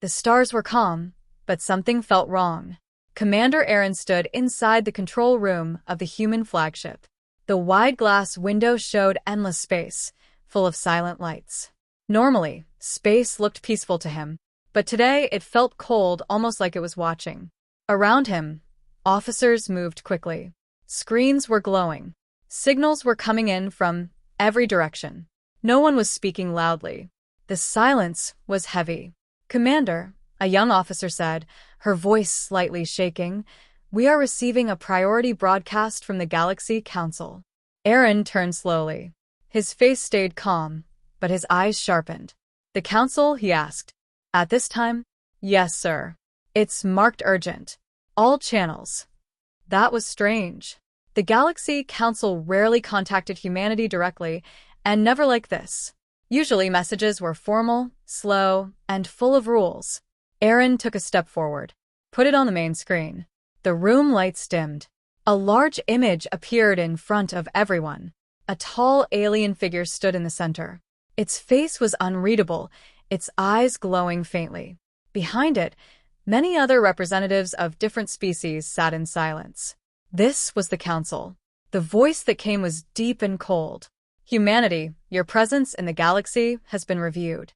The stars were calm, but something felt wrong. Commander Aaron stood inside the control room of the human flagship. The wide glass window showed endless space, full of silent lights. Normally, space looked peaceful to him, but today it felt cold, almost like it was watching. Around him, officers moved quickly. Screens were glowing. Signals were coming in from every direction. No one was speaking loudly. The silence was heavy. "Commander," a young officer said, her voice slightly shaking, "we are receiving a priority broadcast from the Galaxy Council." Aaron turned slowly. His face stayed calm, but his eyes sharpened. "The Council?" he asked. "At this time?" "Yes, sir. It's marked urgent. All channels." That was strange. The Galaxy Council rarely contacted humanity directly, and never like this. Usually messages were formal, slow, and full of rules. Aaron took a step forward. "Put it on the main screen." The room lights dimmed. A large image appeared in front of everyone. A tall alien figure stood in the center. Its face was unreadable, its eyes glowing faintly. Behind it, many other representatives of different species sat in silence. This was the Council. The voice that came was deep and cold. "Humanity, your presence in the galaxy has been reviewed."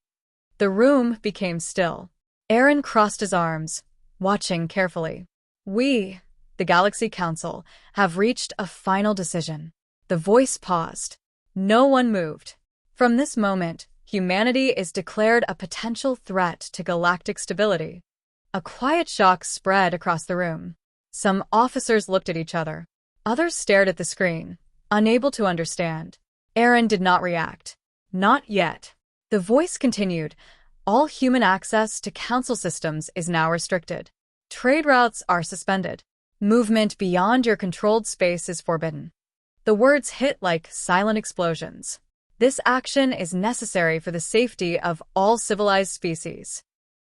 The room became still. Aaron crossed his arms, watching carefully. "We, the Galaxy Council, have reached a final decision." The voice paused. No one moved. "From this moment, humanity is declared a potential threat to galactic stability." A quiet shock spread across the room. Some officers looked at each other. Others stared at the screen, unable to understand. Aaron did not react. "Not yet." The voice continued. "All human access to Council systems is now restricted. Trade routes are suspended. Movement beyond your controlled space is forbidden." The words hit like silent explosions. This action is necessary for the safety of all civilized species.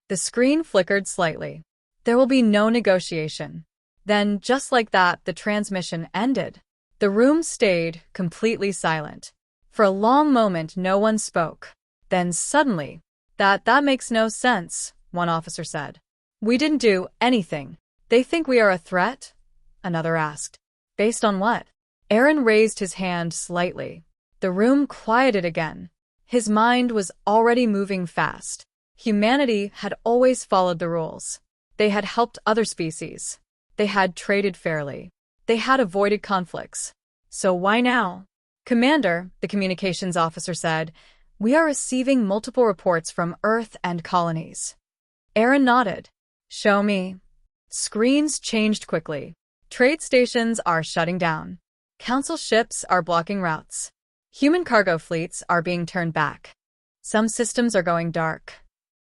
The screen flickered slightly. There will be no negotiation. Then, just like that, the transmission ended. The room stayed completely silent. For a long moment, no one spoke. Then suddenly, That makes no sense," one officer said. "We didn't do anything." "They think we are a threat?" another asked. "Based on what?" Aaron raised his hand slightly. The room quieted again. His mind was already moving fast. Humanity had always followed the rules. They had helped other species. They had traded fairly. They had avoided conflicts. So why now? "Commander," the communications officer said, "we are receiving multiple reports from Earth and colonies." Aaron nodded. "Show me." Screens changed quickly. Trade stations are shutting down. Council ships are blocking routes. Human cargo fleets are being turned back. Some systems are going dark.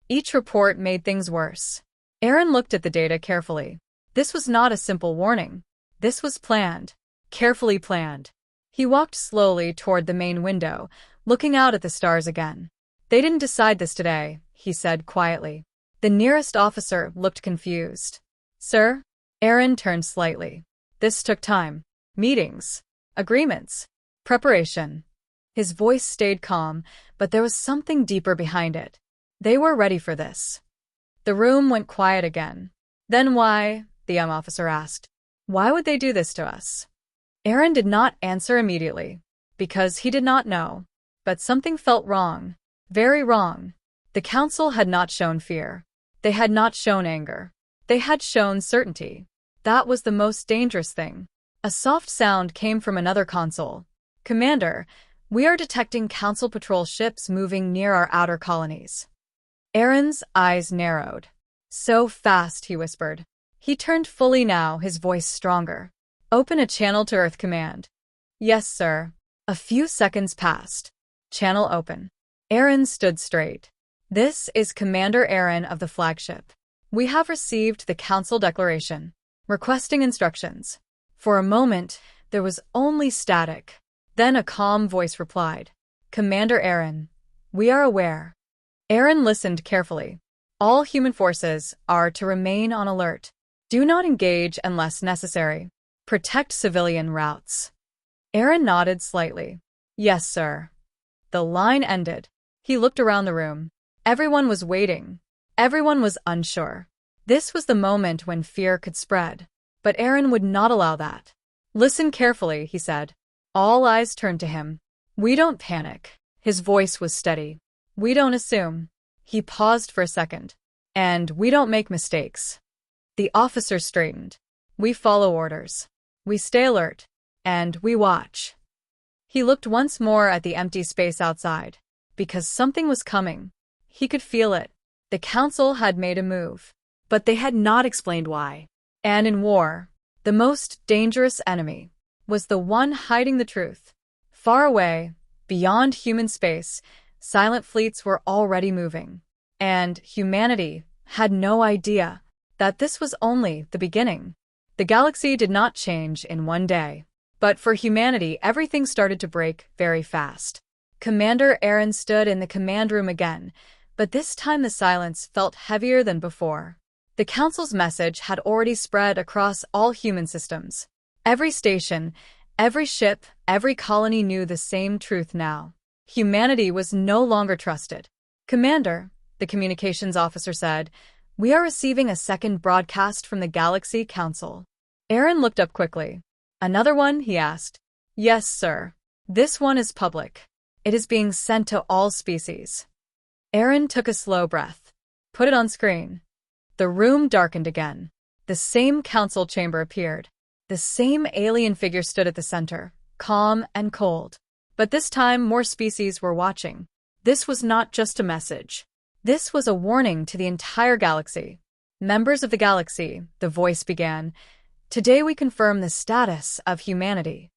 Each report made things worse. Aaron looked at the data carefully. This was not a simple warning. This was planned. Carefully planned. He walked slowly toward the main window, looking out at the stars again. "They didn't decide this today," he said quietly. The nearest officer looked confused. "Sir?" Aaron turned slightly. "This took time. Meetings. Agreements. Preparation." His voice stayed calm, but there was something deeper behind it. They were ready for this. The room went quiet again. "Then why?" the young officer asked. "Why would they do this to us?" Aaron did not answer immediately, because he did not know. But something felt wrong. Very wrong. The Council had not shown fear. They had not shown anger. They had shown certainty. That was the most dangerous thing. A soft sound came from another console. "Commander, we are detecting Council patrol ships moving near our outer colonies." Aaron's eyes narrowed. "So fast," he whispered. He turned fully now, his voice stronger. "Open a channel to Earth Command." "Yes, sir." A few seconds passed. Channel open. Aaron stood straight. "This is Commander Aaron of the flagship. We have received the Council declaration, requesting instructions." For a moment, there was only static. Then a calm voice replied. "Commander Aaron, we are aware." Aaron listened carefully. "All human forces are to remain on alert. Do not engage unless necessary. Protect civilian routes." Aaron nodded slightly. "Yes, sir." The line ended. He looked around the room. Everyone was waiting. Everyone was unsure. This was the moment when fear could spread. But Aaron would not allow that. Listen carefully, he said. All eyes turned to him. We don't panic. His voice was steady. We don't assume. He paused for a second. And we don't make mistakes. The officer straightened. We follow orders. We stay alert. And we watch. He looked once more at the empty space outside. Because something was coming. He could feel it. The council had made a move. But they had not explained why. And in war, the most dangerous enemy was the one hiding the truth. Far away, beyond human space, silent fleets were already moving. And humanity had no idea that this was only the beginning. The galaxy did not change in one day. But for humanity, everything started to break very fast. Commander Aaron stood in the command room again, but this time the silence felt heavier than before. The Council's message had already spread across all human systems. Every station, every ship, every colony knew the same truth now. Humanity was no longer trusted. Commander, the communications officer said, we are receiving a second broadcast from the Galaxy Council. Aaron looked up quickly. Another one, he asked. Yes, sir. This one is public. It is being sent to all species. Aaron took a slow breath. Put it on screen. The room darkened again. The same council chamber appeared. The same alien figure stood at the center, calm and cold. But this time, more species were watching. This was not just a message. This was a warning to the entire galaxy. Members of the galaxy, the voice began, today we confirm the status of humanity.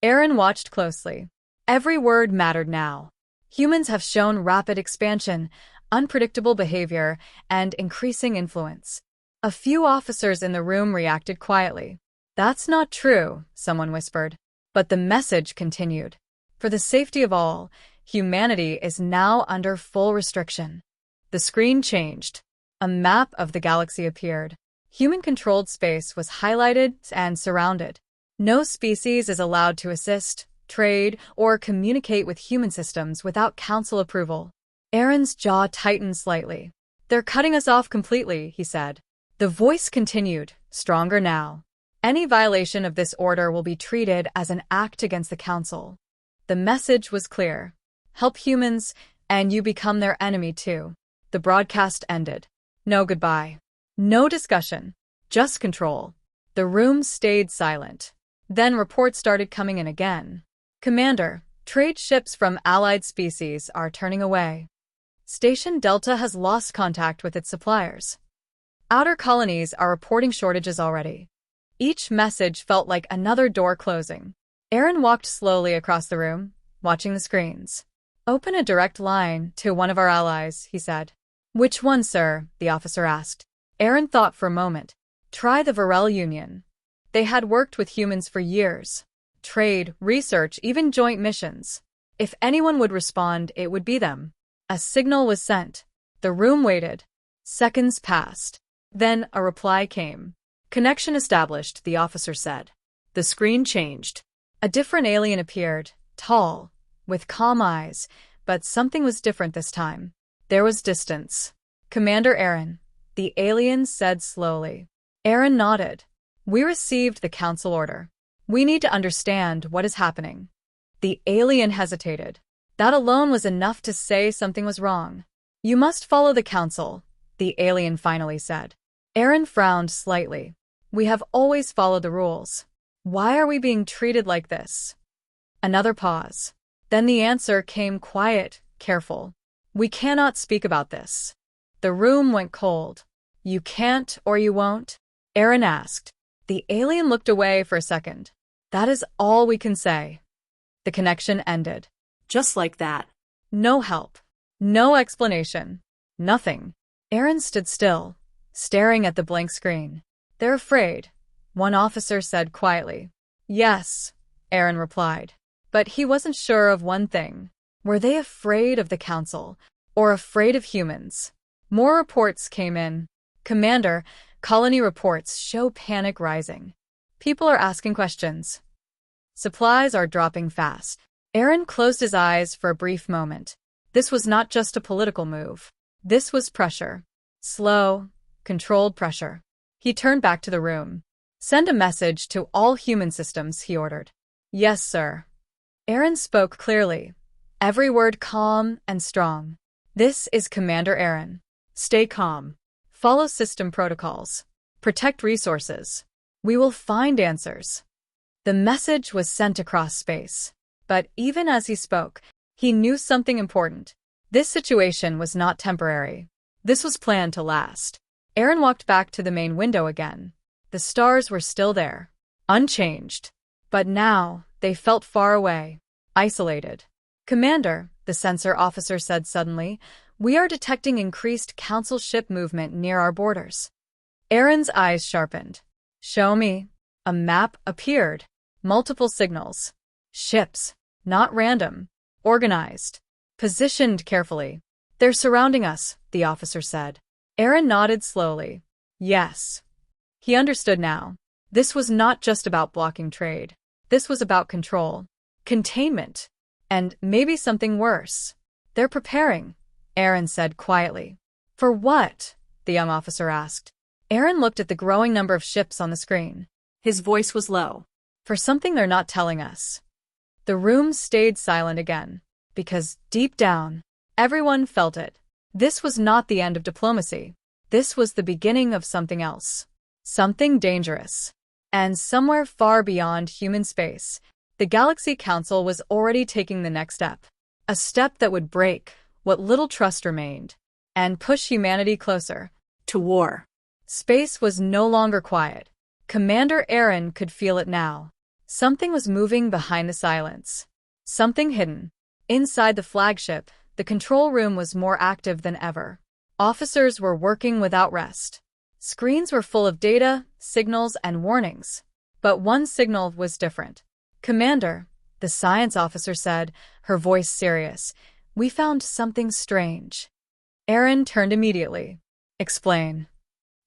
Aaron watched closely. Every word mattered now. Humans have shown rapid expansion, unpredictable behavior, and increasing influence. A few officers in the room reacted quietly. That's not true, someone whispered. But the message continued. For the safety of all, humanity is now under full restriction. The screen changed. A map of the galaxy appeared. Human-controlled space was highlighted and surrounded. No species is allowed to assist, trade, or communicate with human systems without council approval. Aaron's jaw tightened slightly. They're cutting us off completely, he said. The voice continued, stronger now. Any violation of this order will be treated as an act against the council. The message was clear. Help humans, and you become their enemy too. The broadcast ended. No goodbye. No discussion. Just control. The room stayed silent. Then reports started coming in again. Commander, trade ships from allied species are turning away. Station Delta has lost contact with its suppliers. Outer colonies are reporting shortages already. Each message felt like another door closing. Aaron walked slowly across the room, watching the screens. Open a direct line to one of our allies, he said. Which one, sir? The officer asked. Aaron thought for a moment. Try the Varel Union. They had worked with humans for years. Trade, research, even joint missions. If anyone would respond, it would be them. A signal was sent. The room waited. Seconds passed. Then a reply came. Connection established, the officer said. The screen changed. A different alien appeared, tall, with calm eyes, but something was different this time. There was distance. Commander Aaron, the alien said slowly. Aaron nodded. We received the council order. We need to understand what is happening. The alien hesitated. That alone was enough to say something was wrong. You must follow the council, the alien finally said. Aaron frowned slightly. We have always followed the rules. Why are we being treated like this? Another pause. Then the answer came quiet, careful. We cannot speak about this. The room went cold. You can't or you won't? Aaron asked. The alien looked away for a second. That is all we can say. The connection ended. Just like that. No help. No explanation. Nothing. Aaron stood still, staring at the blank screen. They're afraid, one officer said quietly. Yes, Aaron replied. But he wasn't sure of one thing. Were they afraid of the council, or afraid of humans? More reports came in. Commander, colony reports show panic rising. People are asking questions. Supplies are dropping fast. Aaron closed his eyes for a brief moment. This was not just a political move. This was pressure. Slow, controlled pressure. He turned back to the room. Send a message to all human systems, he ordered. Yes, sir. Aaron spoke clearly, every word calm and strong. This is Commander Aaron. Stay calm. Follow system protocols. Protect resources. We will find answers. The message was sent across space. But even as he spoke, he knew something important. This situation was not temporary. This was planned to last. Aaron walked back to the main window again. The stars were still there, unchanged. But now, they felt far away, isolated. Commander, the sensor officer said suddenly, we are detecting increased Council ship movement near our borders. Aaron's eyes sharpened. Show me. A map appeared. Multiple signals. Ships, not random, organized, positioned carefully. They're surrounding us, the officer said. Aaron nodded slowly. Yes. He understood now. This was not just about blocking trade. This was about control, containment, and maybe something worse. They're preparing, Aaron said quietly. For what? The young officer asked. Aaron looked at the growing number of ships on the screen. His voice was low. For something they're not telling us. The room stayed silent again, because deep down, everyone felt it. This was not the end of diplomacy. This was the beginning of something else. Something dangerous. And somewhere far beyond human space, the Galaxy Council was already taking the next step. A step that would break what little trust remained, and push humanity closer to war. Space was no longer quiet. Commander Aaron could feel it now. Something was moving behind the silence. Something hidden. Inside the flagship, the control room was more active than ever. Officers were working without rest. Screens were full of data, signals, and warnings. But one signal was different. Commander, the science officer said, her voice serious, we found something strange. Aaron turned immediately. Explain.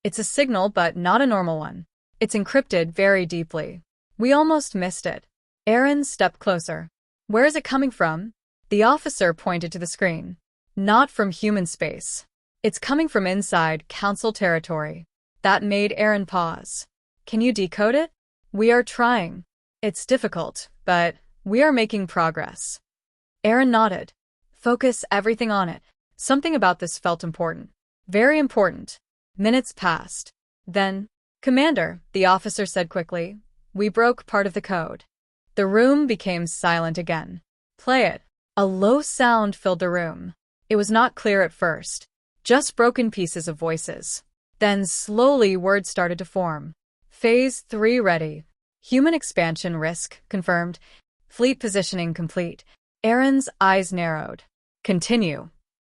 It's a signal, but not a normal one. It's encrypted very deeply. We almost missed it. Aaron stepped closer. Where is it coming from? The officer pointed to the screen. Not from human space. It's coming from inside Council territory. That made Aaron pause. Can you decode it? We are trying. It's difficult, but we are making progress. Aaron nodded. Focus everything on it. Something about this felt important. Very important. Minutes passed. Then, Commander, the officer said quickly, we broke part of the code. The room became silent again. Play it. A low sound filled the room. It was not clear at first. Just broken pieces of voices. Then slowly words started to form. Phase 3 ready. Human expansion risk confirmed. Fleet positioning complete. Aaron's eyes narrowed. Continue.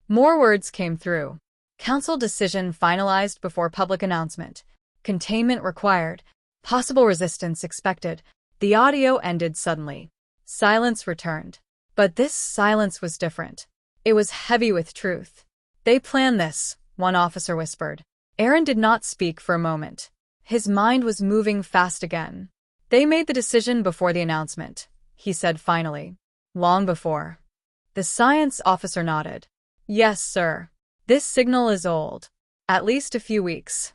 More words came through. Council decision finalized before public announcement. Containment required. Possible resistance expected. The audio ended suddenly. Silence returned. But this silence was different. It was heavy with truth. They planned this, one officer whispered. Aaron did not speak for a moment. His mind was moving fast again. They made the decision before the announcement, he said finally. Long before. The science officer nodded. Yes, sir. This signal is old. At least a few weeks.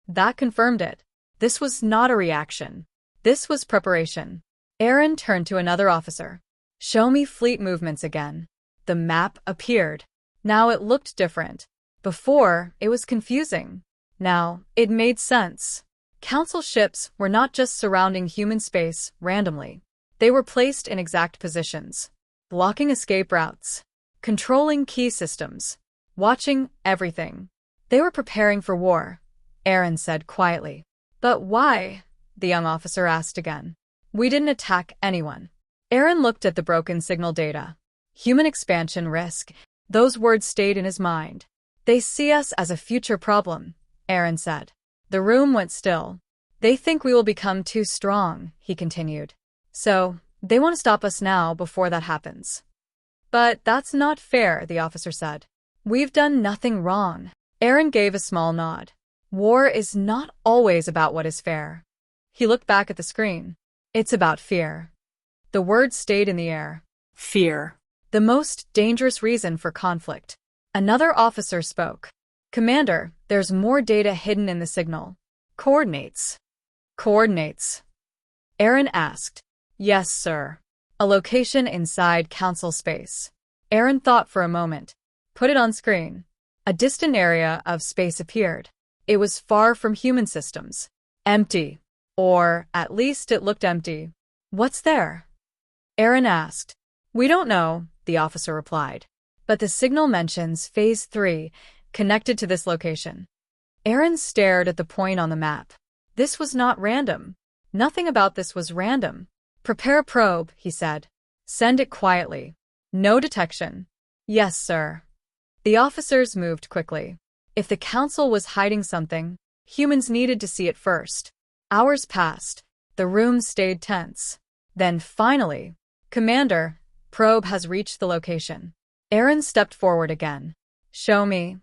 That confirmed it. This was not a reaction. This was preparation. Aaron turned to another officer. Show me fleet movements again. The map appeared. Now it looked different. Before, it was confusing. Now, it made sense. Council ships were not just surrounding human space randomly. They were placed in exact positions, blocking escape routes, controlling key systems, watching everything. They were preparing for war, Aaron said quietly. But why? The young officer asked again. We didn't attack anyone. Aaron looked at the broken signal data. Human expansion risk. Those words stayed in his mind. They see us as a future problem, Aaron said. The room went still. They think we will become too strong, he continued. So, they want to stop us now before that happens. But that's not fair, the officer said. We've done nothing wrong. Aaron gave a small nod. War is not always about what is fair. He looked back at the screen. It's about fear. The words stayed in the air. Fear. The most dangerous reason for conflict. Another officer spoke. Commander, there's more data hidden in the signal. Coordinates. Coordinates. Aaron asked. Yes, sir. A location inside council space. Aaron thought for a moment. Put it on screen. A distant area of space appeared. It was far from human systems. Empty. Or, at least it looked empty. What's there? Aaron asked. We don't know, the officer replied. But the signal mentions Phase 3, connected to this location. Aaron stared at the point on the map. This was not random. Nothing about this was random. Prepare a probe, he said. Send it quietly. No detection. Yes, sir. The officers moved quickly. If the council was hiding something, humans needed to see it first. Hours passed. The room stayed tense. Then finally, Commander, probe has reached the location. Aaron stepped forward again. Show me.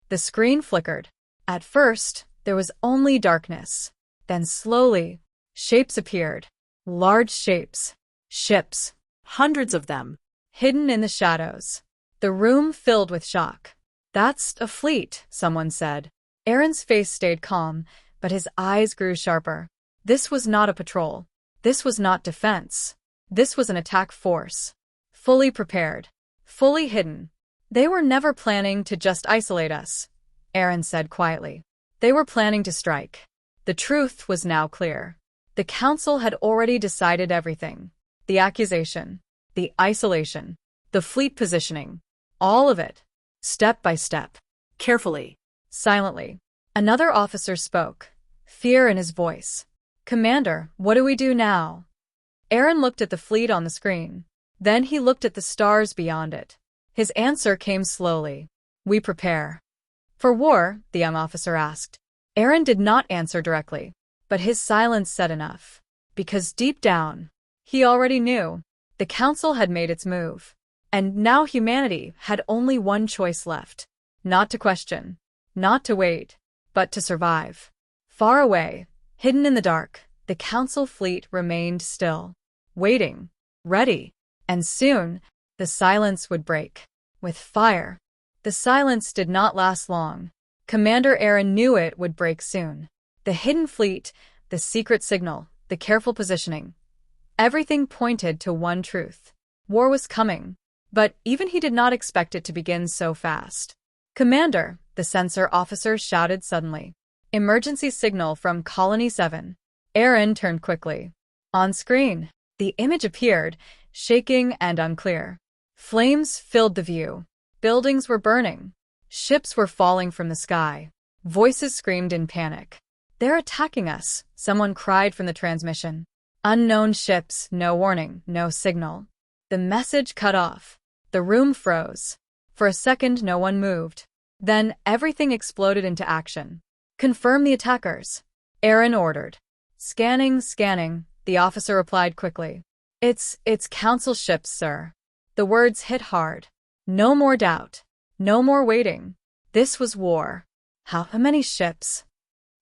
The screen flickered. At first, there was only darkness. Then slowly, shapes appeared. Large shapes. Ships. Hundreds of them. Hidden in the shadows. The room filled with shock. That's a fleet, someone said. Aaron's face stayed calm, but his eyes grew sharper. This was not a patrol. This was not defense. This was an attack force. Fully prepared. Fully hidden. They were never planning to just isolate us, Aaron said quietly. They were planning to strike. The truth was now clear. The council had already decided everything. The accusation. The isolation. The fleet positioning. All of it. Step by step. Carefully. Silently. Another officer spoke. Fear in his voice. Commander, what do we do now? Aaron looked at the fleet on the screen. Then he looked at the stars beyond it. His answer came slowly. We prepare. For war, the young officer asked. Aaron did not answer directly, but his silence said enough. Because deep down, he already knew. The council had made its move. And now humanity had only one choice left. Not to question. Not to wait. But to survive. Far away, hidden in the dark, the council fleet remained still. Waiting. Ready. And soon, the silence would break. With fire. The silence did not last long. Commander Aaron knew it would break soon. The hidden fleet, the secret signal, the careful positioning. Everything pointed to one truth. War was coming. But even he did not expect it to begin so fast. Commander, the sensor officer shouted suddenly. Emergency signal from Colony 7. Aaron turned quickly. On screen, the image appeared, shaking and unclear. Flames filled the view. Buildings were burning. Ships were falling from the sky. Voices screamed in panic. They're attacking us, someone cried from the transmission. Unknown ships, no warning, no signal. The message cut off. The room froze. For a second, no one moved. Then everything exploded into action. Confirm the attackers. Aaron ordered. Scanning, the officer replied quickly. It's council ships, sir. The words hit hard. No more doubt. No more waiting. This was war. How many ships?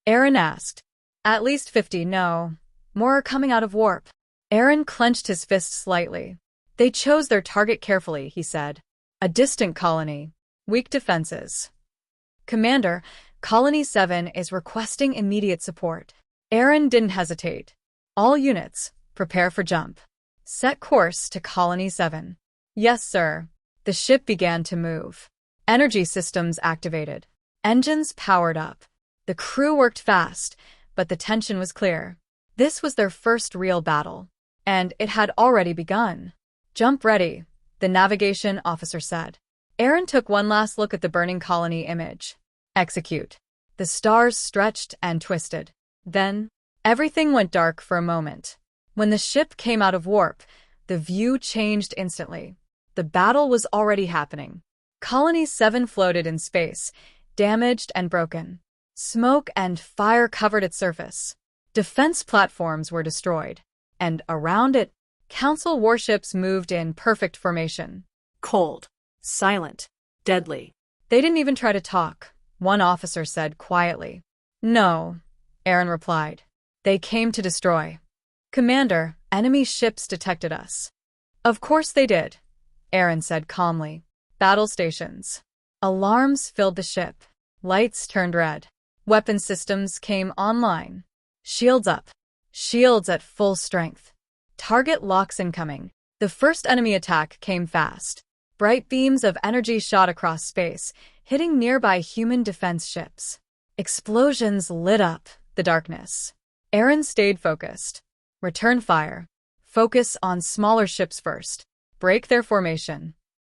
Aaron asked. At least 50, no. More are coming out of warp. Aaron clenched his fist slightly. They chose their target carefully, he said. A distant colony. Weak defenses. Commander, Colony 7 is requesting immediate support. Aaron didn't hesitate. All units, prepare for jump. Set course to Colony 7. Yes, sir. The ship began to move. Energy systems activated. Engines powered up. The crew worked fast, but the tension was clear. This was their first real battle. And it had already begun. Jump ready, the navigation officer said. Aaron took one last look at the burning colony image. Execute. The stars stretched and twisted. Then, everything went dark for a moment. When the ship came out of warp, the view changed instantly. The battle was already happening. Colony 7 floated in space, damaged and broken. Smoke and fire covered its surface. Defense platforms were destroyed. And around it, council warships moved in perfect formation. Cold, silent, deadly. They didn't even try to talk, one officer said quietly. No, Aaron replied. They came to destroy. Commander, enemy ships detected us. Of course they did, Aaron said calmly. Battle stations. Alarms filled the ship. Lights turned red. Weapon systems came online. Shields up. Shields at full strength. Target locks incoming. The first enemy attack came fast. Bright beams of energy shot across space, hitting nearby human defense ships. Explosions lit up the darkness. Aaron stayed focused. Return fire. Focus on smaller ships first. Break their formation.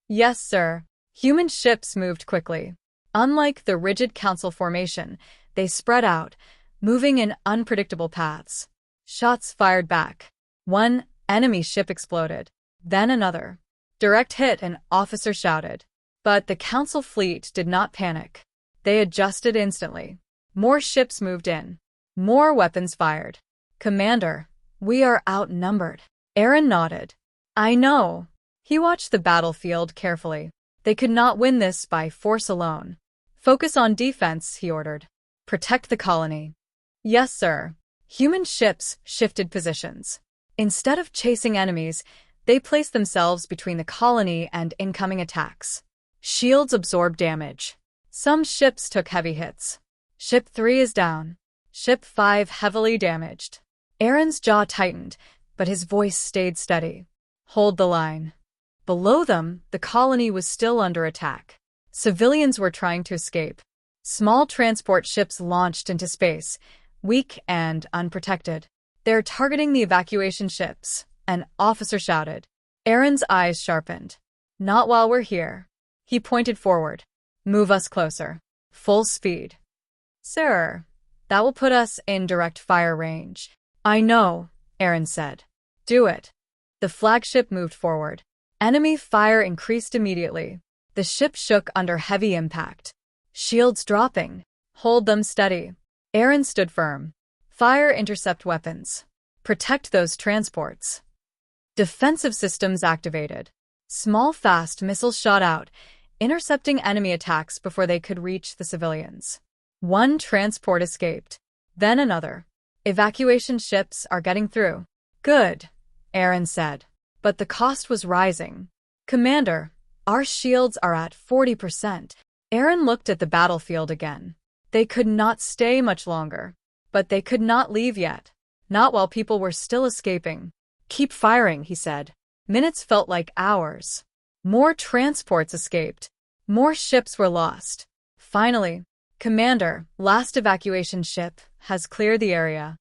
Yes, sir. Human ships moved quickly. Unlike the rigid council formation, they spread out, moving in unpredictable paths. Shots fired back. One enemy ship exploded. Then another. Direct hit, an officer shouted. But the council fleet did not panic. They adjusted instantly. More ships moved in. More weapons fired. Commander, we are outnumbered. Aaron nodded. I know. He watched the battlefield carefully. They could not win this by force alone. Focus on defense, he ordered. Protect the colony. Yes, sir. Human ships shifted positions. Instead of chasing enemies, they placed themselves between the colony and incoming attacks. Shields absorbed damage. Some ships took heavy hits. Ship 3 is down. Ship 5 heavily damaged. Aaron's jaw tightened, but his voice stayed steady. Hold the line. Below them, the colony was still under attack. Civilians were trying to escape. Small transport ships launched into space, weak and unprotected. They're targeting the evacuation ships, an officer shouted. Aaron's eyes sharpened. Not while we're here. He pointed forward. Move us closer. Full speed. Sir, that will put us in direct fire range. I know, Aaron said. Do it. The flagship moved forward. Enemy fire increased immediately. The ship shook under heavy impact. Shields dropping. Hold them steady. Aaron stood firm. Fire intercept weapons. Protect those transports. Defensive systems activated. Small fast missiles shot out, intercepting enemy attacks before they could reach the civilians. One transport escaped. Then another. Evacuation ships are getting through. Good, Aaron said. But the cost was rising. Commander, our shields are at 40%. Aaron looked at the battlefield again. They could not stay much longer. But they could not leave yet. Not while people were still escaping. Keep firing, he said. Minutes felt like hours. More transports escaped. More ships were lost. Finally, Commander, last evacuation ship has cleared the area.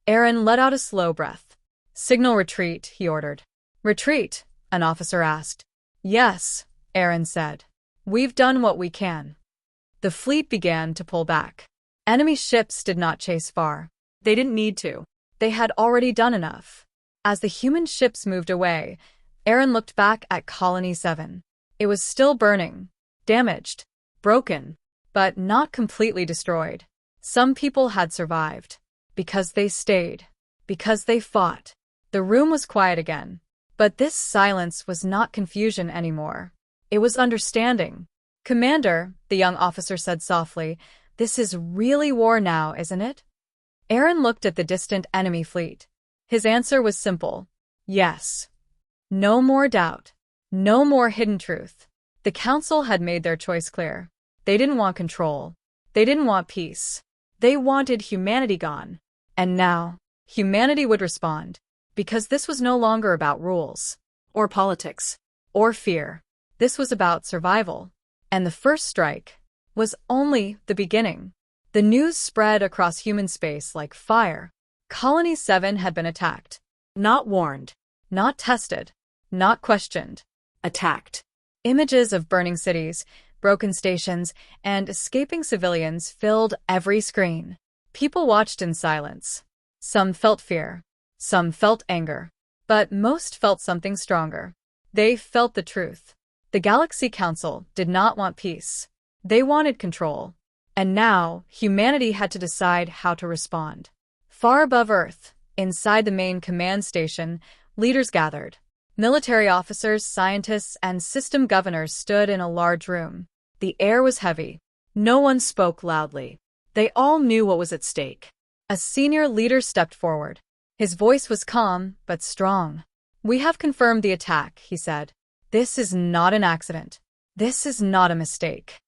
Aaron let out a slow breath. Signal retreat, he ordered. Retreat? An officer asked. Yes, Aaron said. We've done what we can. The fleet began to pull back. Enemy ships did not chase far. They didn't need to. They had already done enough. As the human ships moved away, Aaron looked back at Colony 7. It was still burning, damaged, broken, but not completely destroyed. Some people had survived. Because they stayed. Because they fought. The room was quiet again. But this silence was not confusion anymore. It was understanding. Commander, the young officer said softly, this is really war now, isn't it? Aaron looked at the distant enemy fleet. His answer was simple. Yes. No more doubt. No more hidden truth. The council had made their choice clear. They didn't want control. They didn't want peace. They wanted humanity gone. And now, humanity would respond. Because this was no longer about rules. Or politics. Or fear. This was about survival. And the first strike was only the beginning. The news spread across human space like fire. Colony 7 had been attacked. Not warned. Not tested. Not questioned. Attacked. Images of burning cities, broken stations, and escaping civilians filled every screen. People watched in silence. Some felt fear. Some felt anger. But most felt something stronger. They felt the truth. The Galaxy Council did not want peace. They wanted control. And now, humanity had to decide how to respond. Far above Earth, inside the main command station, leaders gathered. Military officers, scientists, and system governors stood in a large room. The air was heavy. No one spoke loudly. They all knew what was at stake. A senior leader stepped forward. His voice was calm, but strong. We have confirmed the attack, he said. This is not an accident. This is not a mistake.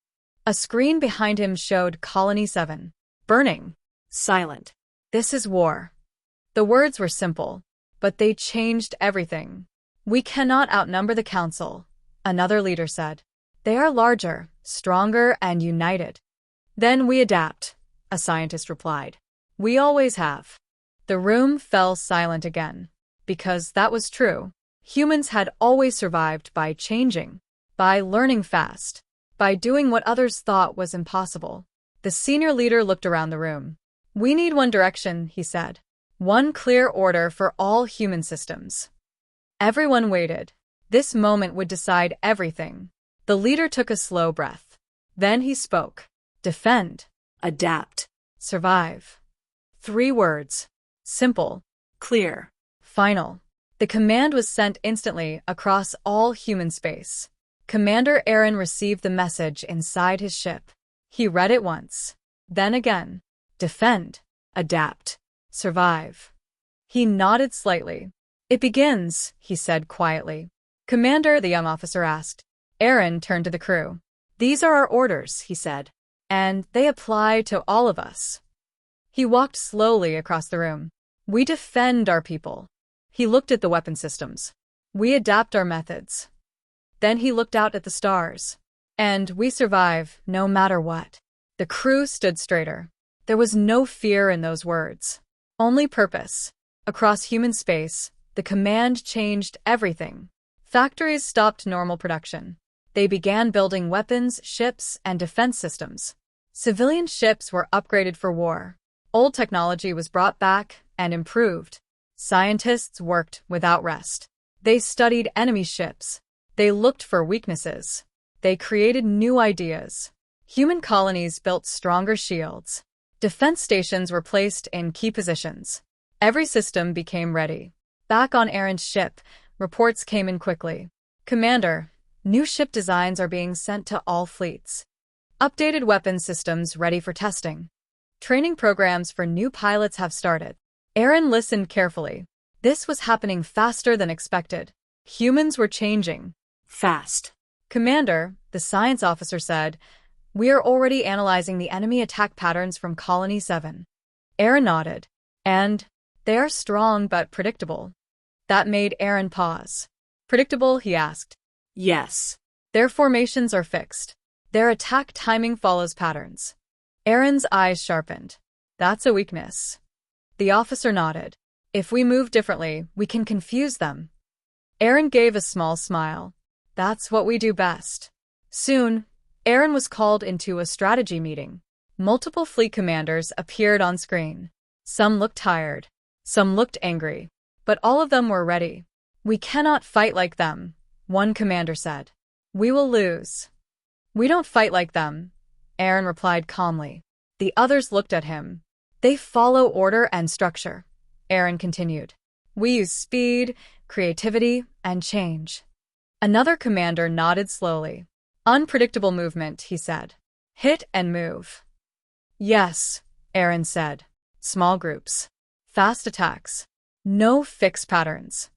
A screen behind him showed Colony 7. Burning. Silent. This is war. The words were simple, but they changed everything. We cannot outnumber the Council, another leader said. They are larger, stronger, and united. Then we adapt, a scientist replied. We always have. The room fell silent again, because that was true. Humans had always survived by changing, by learning fast, by doing what others thought was impossible. The senior leader looked around the room. We need one direction, he said. One clear order for all human systems. Everyone waited. This moment would decide everything. The leader took a slow breath. Then he spoke. Defend. Adapt. Survive. 3 words. Simple. Clear. Final. The command was sent instantly across all human space. Commander Aaron received the message inside his ship. He read it once. Then again. Defend. Adapt. Survive. He nodded slightly. It begins, he said quietly. Commander, the young officer asked. Aaron turned to the crew. These are our orders, he said. And they apply to all of us. He walked slowly across the room. We defend our people. He looked at the weapon systems. We adapt our methods. Then he looked out at the stars. And we survive, no matter what. The crew stood straighter. There was no fear in those words. Only purpose. Across human space, the command changed everything. Factories stopped normal production. They began building weapons, ships, and defense systems. Civilian ships were upgraded for war. Old technology was brought back and improved. Scientists worked without rest. They studied enemy ships. They looked for weaknesses. They created new ideas. Human colonies built stronger shields. Defense stations were placed in key positions. Every system became ready. Back on Aaron's ship, reports came in quickly. Commander, new ship designs are being sent to all fleets. Updated weapon systems ready for testing. Training programs for new pilots have started. Aaron listened carefully. This was happening faster than expected. Humans were changing. Fast. Commander, the science officer said, we are already analyzing the enemy attack patterns from Colony 7. Aaron nodded. And they are strong but predictable. That made Aaron pause. Predictable, he asked. Yes. Their formations are fixed. Their attack timing follows patterns. Aaron's eyes sharpened. That's a weakness. The officer nodded. If we move differently, we can confuse them. Aaron gave a small smile. That's what we do best. Soon, Aaron was called into a strategy meeting. Multiple fleet commanders appeared on screen. Some looked tired. Some looked angry. But all of them were ready. We cannot fight like them, one commander said. We will lose. We don't fight like them, Aaron replied calmly. The others looked at him. They follow order and structure, Aaron continued. We use speed, creativity, and change. Another commander nodded slowly. Unpredictable movement, he said. Hit and move. Yes, Aaron said. Small groups. Fast attacks. No fixed patterns.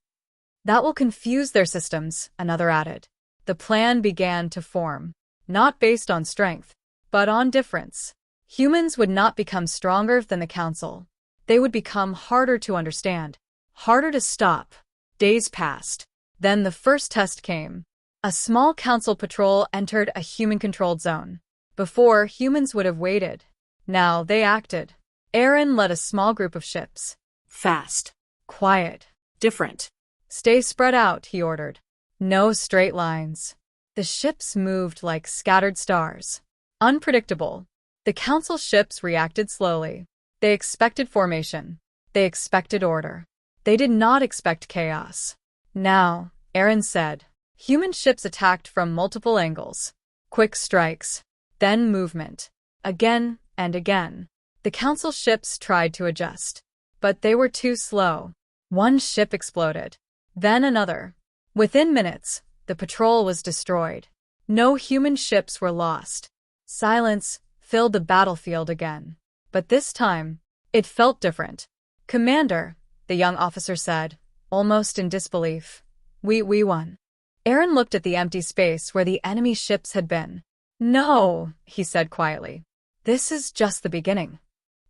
That will confuse their systems, another added. The plan began to form, not based on strength, but on difference. Humans would not become stronger than the Council. They would become harder to understand, harder to stop. Days passed. Then the first test came. A small Council patrol entered a human-controlled zone. Before, humans would have waited. Now they acted. Aaron led a small group of ships. Fast. Quiet. Different. Stay spread out, he ordered. No straight lines. The ships moved like scattered stars. Unpredictable. The Council ships reacted slowly. They expected formation. They expected order. They did not expect chaos. Now, Aaron said, human ships attacked from multiple angles. Quick strikes. Then movement. Again and again. The Council ships tried to adjust. But they were too slow. One ship exploded. Then another. Within minutes, the patrol was destroyed. No human ships were lost. Silence filled the battlefield again. But this time, it felt different. Commander, the young officer said, almost in disbelief. We won. Aaron looked at the empty space where the enemy ships had been. No, he said quietly. This is just the beginning.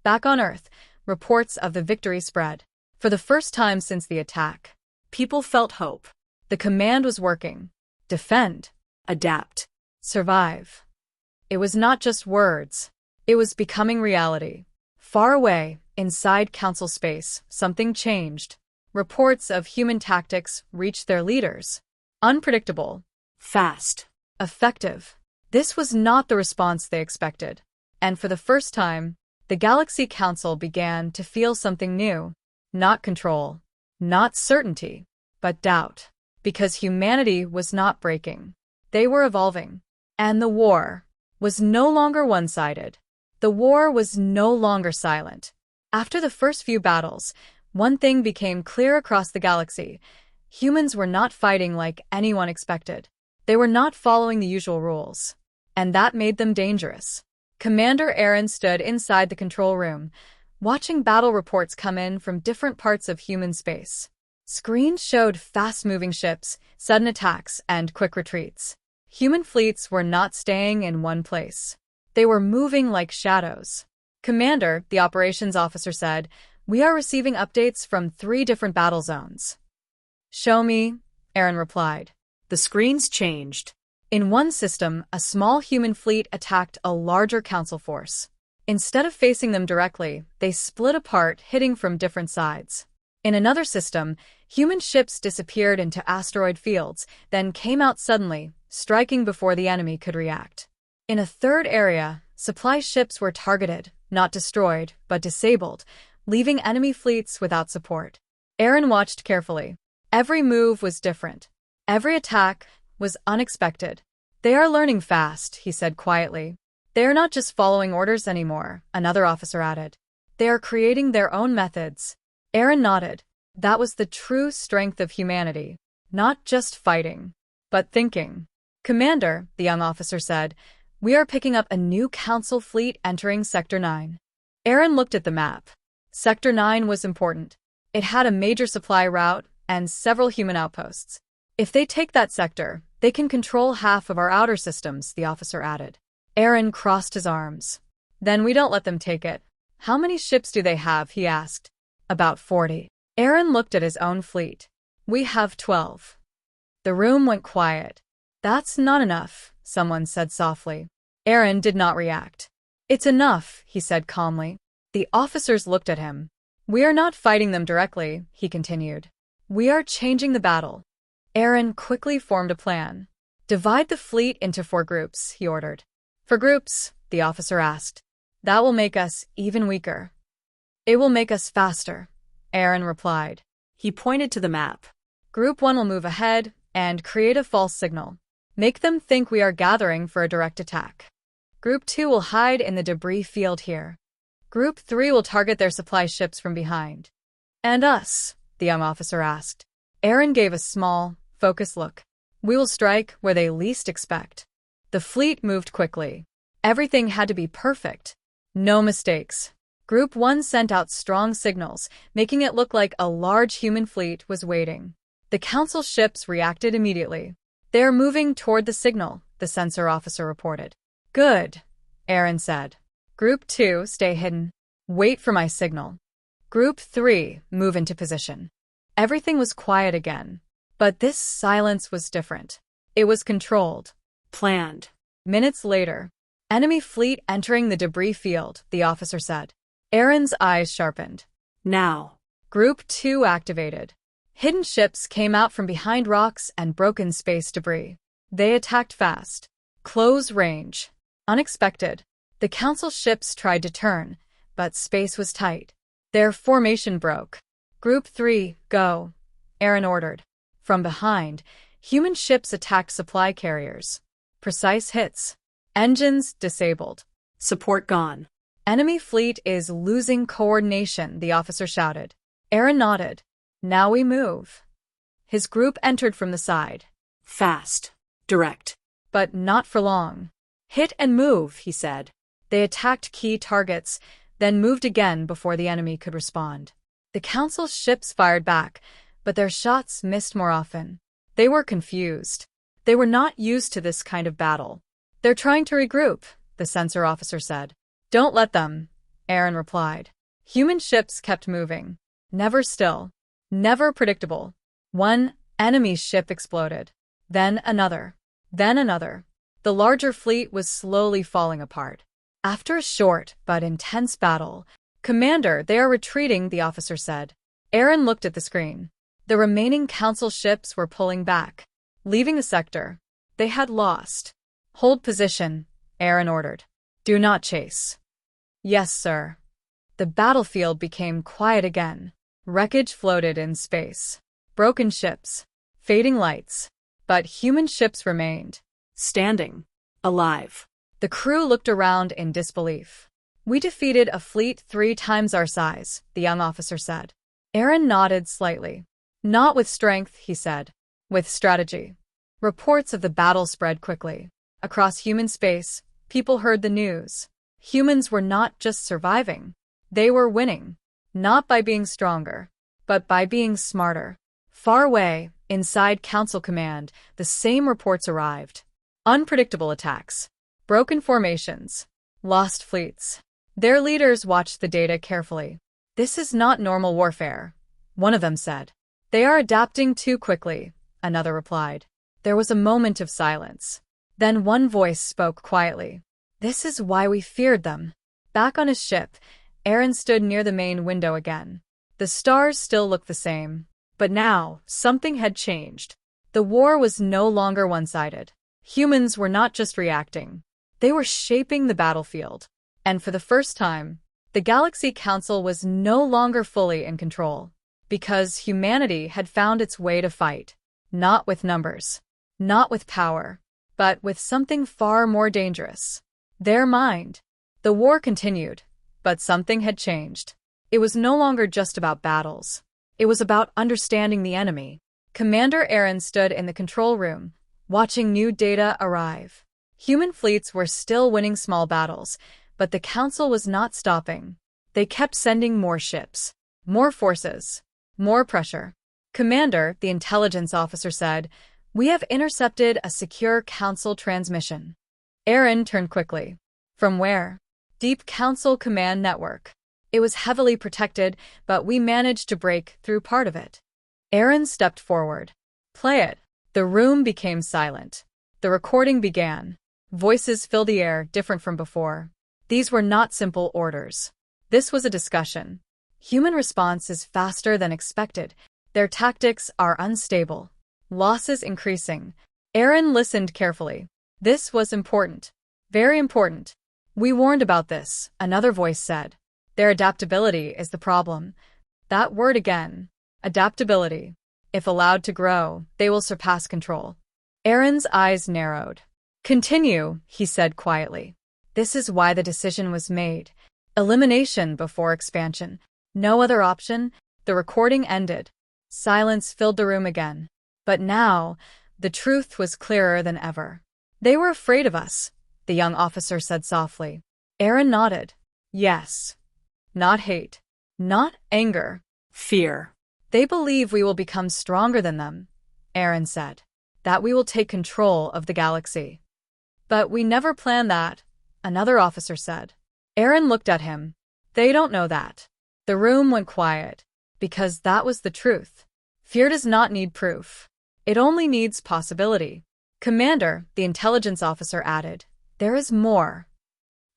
Back on Earth, reports of the victory spread. For the first time since the attack, people felt hope. The command was working. Defend. Adapt. Survive. It was not just words. It was becoming reality. Far away, inside council space, something changed. Reports of human tactics reached their leaders. Unpredictable. Fast. Effective. This was not the response they expected. And for the first time, the Galaxy Council began to feel something new. Not control. Not certainty. But doubt. Because humanity was not breaking. They were evolving. And the war was no longer one-sided. The war was no longer silent. After the first few battles, one thing became clear across the galaxy. Humans were not fighting like anyone expected. They were not following the usual rules. And that made them dangerous. Commander Aaron stood inside the control room, watching battle reports come in from different parts of human space. Screens showed fast-moving ships, sudden attacks, and quick retreats. Human fleets were not staying in one place. They were moving like shadows. Commander, the operations officer said, "We are receiving updates from 3 different battle zones." "Show me," Aaron replied. The screens changed. In one system, a small human fleet attacked a larger council force. Instead of facing them directly, they split apart, hitting from different sides. In another system, human ships disappeared into asteroid fields, then came out suddenly, striking before the enemy could react. In a third area, supply ships were targeted, not destroyed, but disabled, leaving enemy fleets without support. Aaron watched carefully. Every move was different. Every attack was unexpected. "They are learning fast," he said quietly. "They are not just following orders anymore," another officer added. "They are creating their own methods." Aaron nodded. That was the true strength of humanity. Not just fighting, but thinking. "Commander," the young officer said, "we are picking up a new council fleet entering Sector 9. Aaron looked at the map. Sector 9 was important. It had a major supply route and several human outposts. "If they take that sector, they can control half of our outer systems," the officer added. Aaron crossed his arms. "Then we don't let them take it." "How many ships do they have?" he asked. "About 40. Aaron looked at his own fleet. "We have 12. The room went quiet. "That's not enough," someone said softly. Aaron did not react. "It's enough," he said calmly. The officers looked at him. "We are not fighting them directly," he continued. "We are changing the battle." Aaron quickly formed a plan. "Divide the fleet into 4 groups," he ordered. "For groups?" the officer asked. "That will make us even weaker." "It will make us faster," Aaron replied. He pointed to the map. "Group 1 will move ahead and create a false signal. Make them think we are gathering for a direct attack. Group 2 will hide in the debris field here. Group 3 will target their supply ships from behind." "And us?" the young officer asked. Aaron gave a small, focused look. "We will strike where they least expect." The fleet moved quickly. Everything had to be perfect. No mistakes. Group 1 sent out strong signals, making it look like a large human fleet was waiting. The council ships reacted immediately. "They are moving toward the signal," the sensor officer reported. "Good," Aaron said. "Group 2, stay hidden. Wait for my signal. Group 3, move into position." Everything was quiet again. But this silence was different. It was controlled. Planned. Minutes later, enemy fleet entering the debris field, the officer said. Aaron's eyes sharpened. Now. Group 2 activated. Hidden ships came out from behind rocks and broken space debris. They attacked fast. Close range. Unexpected. The council ships tried to turn, but space was tight. Their formation broke. Group 3, go, Aaron ordered. From behind, human ships attacked supply carriers. Precise hits. Engines disabled. Support gone. Enemy fleet is losing coordination, the officer shouted. Aaron nodded. Now we move. His group entered from the side. Fast. Direct. But not for long. Hit and move, he said. They attacked key targets, then moved again before the enemy could respond. The council's ships fired back, but their shots missed more often. They were confused. They were not used to this kind of battle. They're trying to regroup, the sensor officer said. Don't let them, Aaron replied. Human ships kept moving. Never still. Never predictable. One enemy ship exploded. Then another. Then another. The larger fleet was slowly falling apart. After a short but intense battle, Commander, they are retreating, the officer said. Aaron looked at the screen. The remaining Council ships were pulling back, leaving the sector. They had lost. Hold position, Aaron ordered. Do not chase. Yes, sir. The battlefield became quiet again. Wreckage floated in space. Broken ships. Fading lights. But human ships remained. Standing. Alive. The crew looked around in disbelief. We defeated a fleet 3 times our size, the young officer said. Aaron nodded slightly. Not with strength, he said. With strategy. Reports of the battle spread quickly. Across human space, people heard the news. Humans were not just surviving. They were winning. Not by being stronger, but by being smarter. Far away, inside Council Command, the same reports arrived. Unpredictable attacks. Broken formations. Lost fleets. Their leaders watched the data carefully. This is not normal warfare, one of them said. They are adapting too quickly, another replied. There was a moment of silence. Then one voice spoke quietly. This is why we feared them. Back on his ship, Aaron stood near the main window again. The stars still looked the same. But now, something had changed. The war was no longer one-sided. Humans were not just reacting. They were shaping the battlefield. And for the first time, the Galaxy Council was no longer fully in control. Because humanity had found its way to fight. Not with numbers. Not with power. But with something far more dangerous. Their mind. The war continued. But something had changed. It was no longer just about battles. It was about understanding the enemy. Commander Aaron stood in the control room, watching new data arrive. Human fleets were still winning small battles, but the Council was not stopping. They kept sending more ships, more forces, more pressure. Commander, the intelligence officer said, we have intercepted a secure Council transmission. Aaron turned quickly. From where? Deep Council Command Network. It was heavily protected, but we managed to break through part of it. Aaron stepped forward. Play it. The room became silent. The recording began. Voices filled the air, different from before. These were not simple orders. This was a discussion. Human response is faster than expected. Their tactics are unstable. Losses increasing. Aaron listened carefully. This was important. Very important. We warned about this, another voice said. Their adaptability is the problem. That word again. Adaptability. If allowed to grow, they will surpass control. Aaron's eyes narrowed. Continue, he said quietly. This is why the decision was made. Elimination before expansion. No other option. The recording ended. Silence filled the room again. But now, the truth was clearer than ever. They were afraid of us, the young officer said softly. Aaron nodded. Yes. Not hate. Not anger. Fear. They believe we will become stronger than them, Aaron said. That we will take control of the galaxy. But we never planned that, another officer said. Aaron looked at him. They don't know that. The room went quiet, because that was the truth. Fear does not need proof. It only needs possibility. Commander, the intelligence officer added, there is more.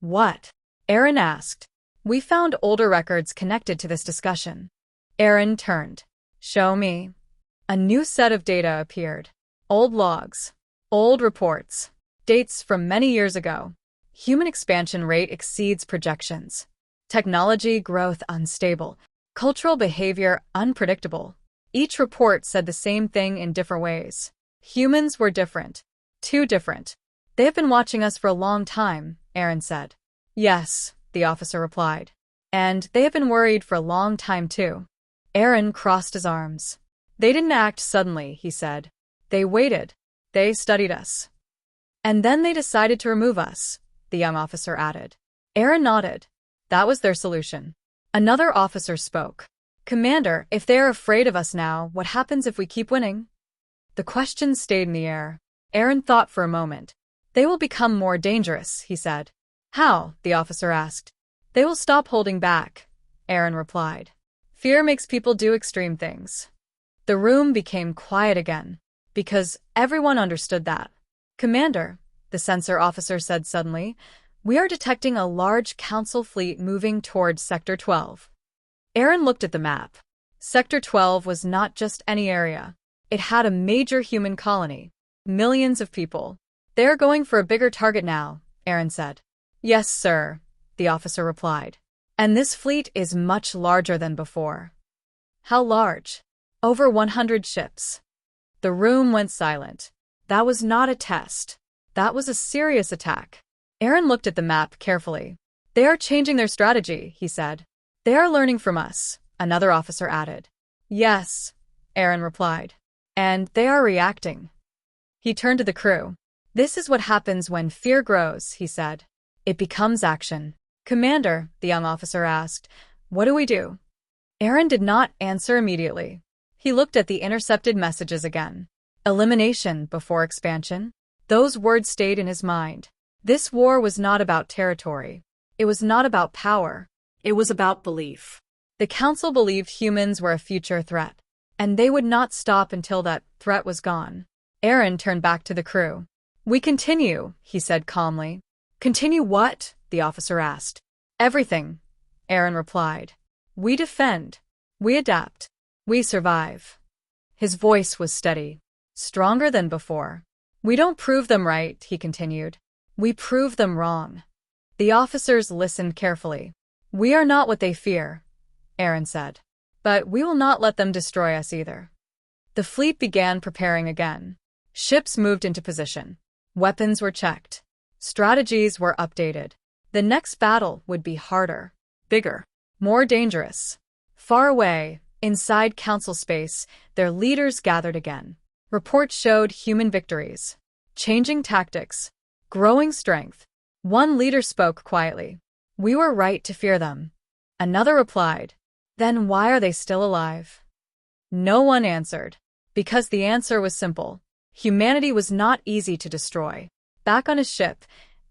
What? Aaron asked. We found older records connected to this discussion. Aaron turned. Show me. A new set of data appeared. Old logs. Old reports. Dates from many years ago. Human expansion rate exceeds projections. Technology growth unstable. Cultural behavior unpredictable. Each report said the same thing in different ways. Humans were different. Too different. They have been watching us for a long time, Aaron said. Yes, the officer replied. And they have been worried for a long time too. Aaron crossed his arms. They didn't act suddenly, he said. They waited. They studied us. And then they decided to remove us, the young officer added. Aaron nodded. That was their solution. Another officer spoke. Commander, if they are afraid of us now, what happens if we keep winning? The question stayed in the air. Aaron thought for a moment. They will become more dangerous, he said. How? The officer asked. They will stop holding back, Aaron replied. Fear makes people do extreme things. The room became quiet again, because everyone understood that. Commander, the sensor officer said suddenly, we are detecting a large council fleet moving towards Sector 12. Aaron looked at the map. Sector 12 was not just any area. It had a major human colony. Millions of people. They're going for a bigger target now, Aaron said. Yes, sir, the officer replied. And this fleet is much larger than before. How large? Over 100 ships. The room went silent. That was not a test. That was a serious attack. Aaron looked at the map carefully. They are changing their strategy, he said. They are learning from us, another officer added. Yes, Aaron replied. And they are reacting. He turned to the crew. This is what happens when fear grows, he said. It becomes action. Commander, the young officer asked, what do we do? Aaron did not answer immediately. He looked at the intercepted messages again. Elimination before expansion? Those words stayed in his mind. This war was not about territory. It was not about power. It was about belief. The council believed humans were a future threat, and they would not stop until that threat was gone. Aaron turned back to the crew. We continue, he said calmly. Continue what? The officer asked. Everything, Aaron replied. We defend. We adapt. We survive. His voice was steady, stronger than before. We don't prove them right, he continued. We prove them wrong. The officers listened carefully. We are not what they fear, Aaron said. But we will not let them destroy us either. The fleet began preparing again. Ships moved into position. Weapons were checked. Strategies were updated. The next battle would be harder, bigger, more dangerous. Far away, inside council space, their leaders gathered again. Reports showed human victories, changing tactics, growing strength. One leader spoke quietly. We were right to fear them. Another replied, then why are they still alive? No one answered, because the answer was simple. Humanity was not easy to destroy. Back on his ship,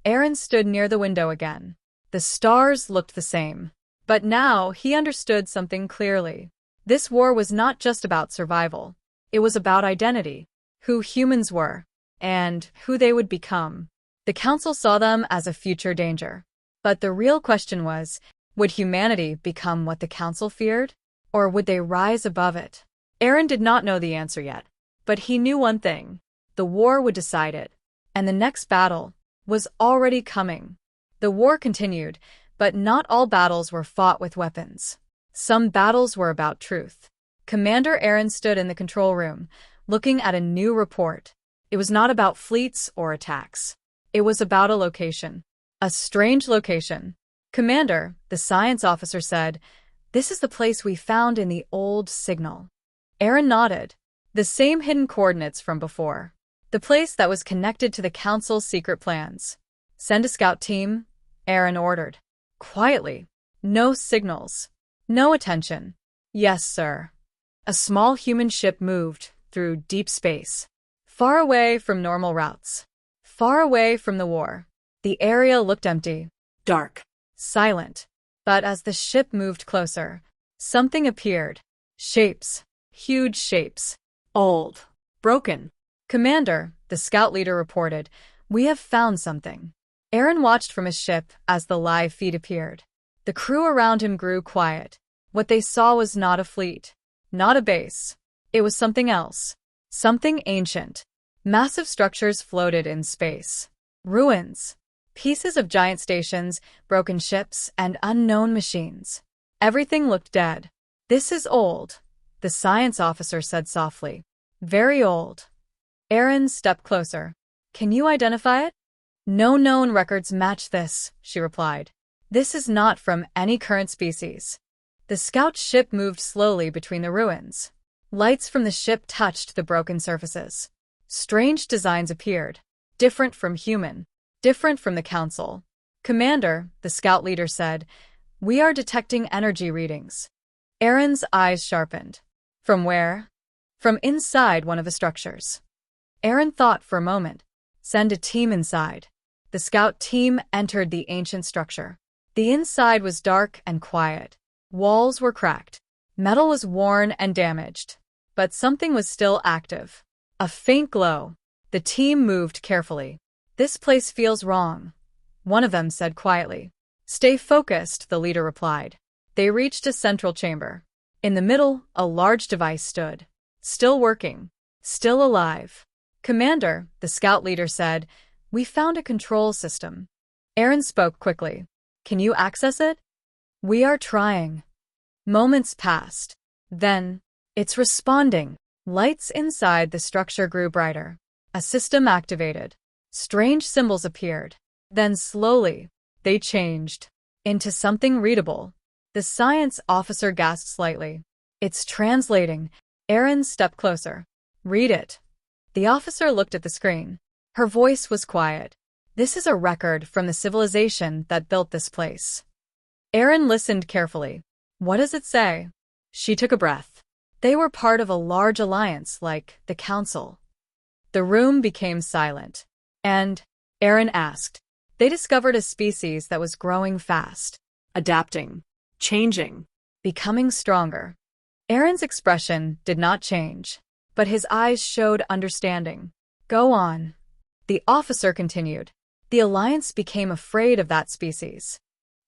Aaron stood near the window again. The stars looked the same. But now he understood something clearly. This war was not just about survival. It was about identity, who humans were, and who they would become. The council saw them as a future danger. But the real question was, would humanity become what the council feared? Or would they rise above it? Aaron did not know the answer yet. But he knew one thing. The war would decide it. And the next battle was already coming. The war continued, but not all battles were fought with weapons. Some battles were about truth. Commander Aaron stood in the control room, looking at a new report. It was not about fleets or attacks. It was about a location. A strange location. Commander, the science officer said, this is the place we found in the old signal. Aaron nodded. The same hidden coordinates from before. The place that was connected to the council's secret plans. Send a scout team, Aaron ordered. Quietly. No signals. No attention. Yes, sir. A small human ship moved through deep space. Far away from normal routes. Far away from the war. The area looked empty. Dark. Silent. But as the ship moved closer, something appeared. Shapes. Huge shapes. Old. Broken. Commander, the scout leader reported, we have found something. Aaron watched from his ship as the live feed appeared. The crew around him grew quiet. What they saw was not a fleet. Not a base. It was something else. Something ancient. Massive structures floated in space. Ruins. Pieces of giant stations, broken ships, and unknown machines. Everything looked dead. This is old, the science officer said softly. Very old. Aaron stepped closer. Can you identify it? No known records match this, she replied. This is not from any current species. The scout ship moved slowly between the ruins. Lights from the ship touched the broken surfaces. Strange designs appeared. Different from human. Different from the council. Commander, the scout leader said, we are detecting energy readings. Aaron's eyes sharpened. From where? From inside one of the structures. Aaron thought for a moment. Send a team inside. The scout team entered the ancient structure. The inside was dark and quiet. Walls were cracked. Metal was worn and damaged. But something was still active. A faint glow. The team moved carefully. This place feels wrong, one of them said quietly. Stay focused, the leader replied. They reached a central chamber. In the middle, a large device stood. Still working. Still alive. Commander, the scout leader said, we found a control system. Aaron spoke quickly. Can you access it? We are trying. Moments passed. Then, it's responding. Lights inside the structure grew brighter. A system activated. Strange symbols appeared. Then slowly, they changed into something readable. The science officer gasped slightly. It's translating. Aaron stepped closer. Read it. The officer looked at the screen. Her voice was quiet. This is a record from the civilization that built this place. Aaron listened carefully. What does it say? She took a breath. They were part of a large alliance like the Council. The room became silent. And, Aaron asked, they discovered a species that was growing fast. Adapting. Changing. Becoming stronger. Aaron's expression did not change, but his eyes showed understanding. Go on. The officer continued. The Alliance became afraid of that species.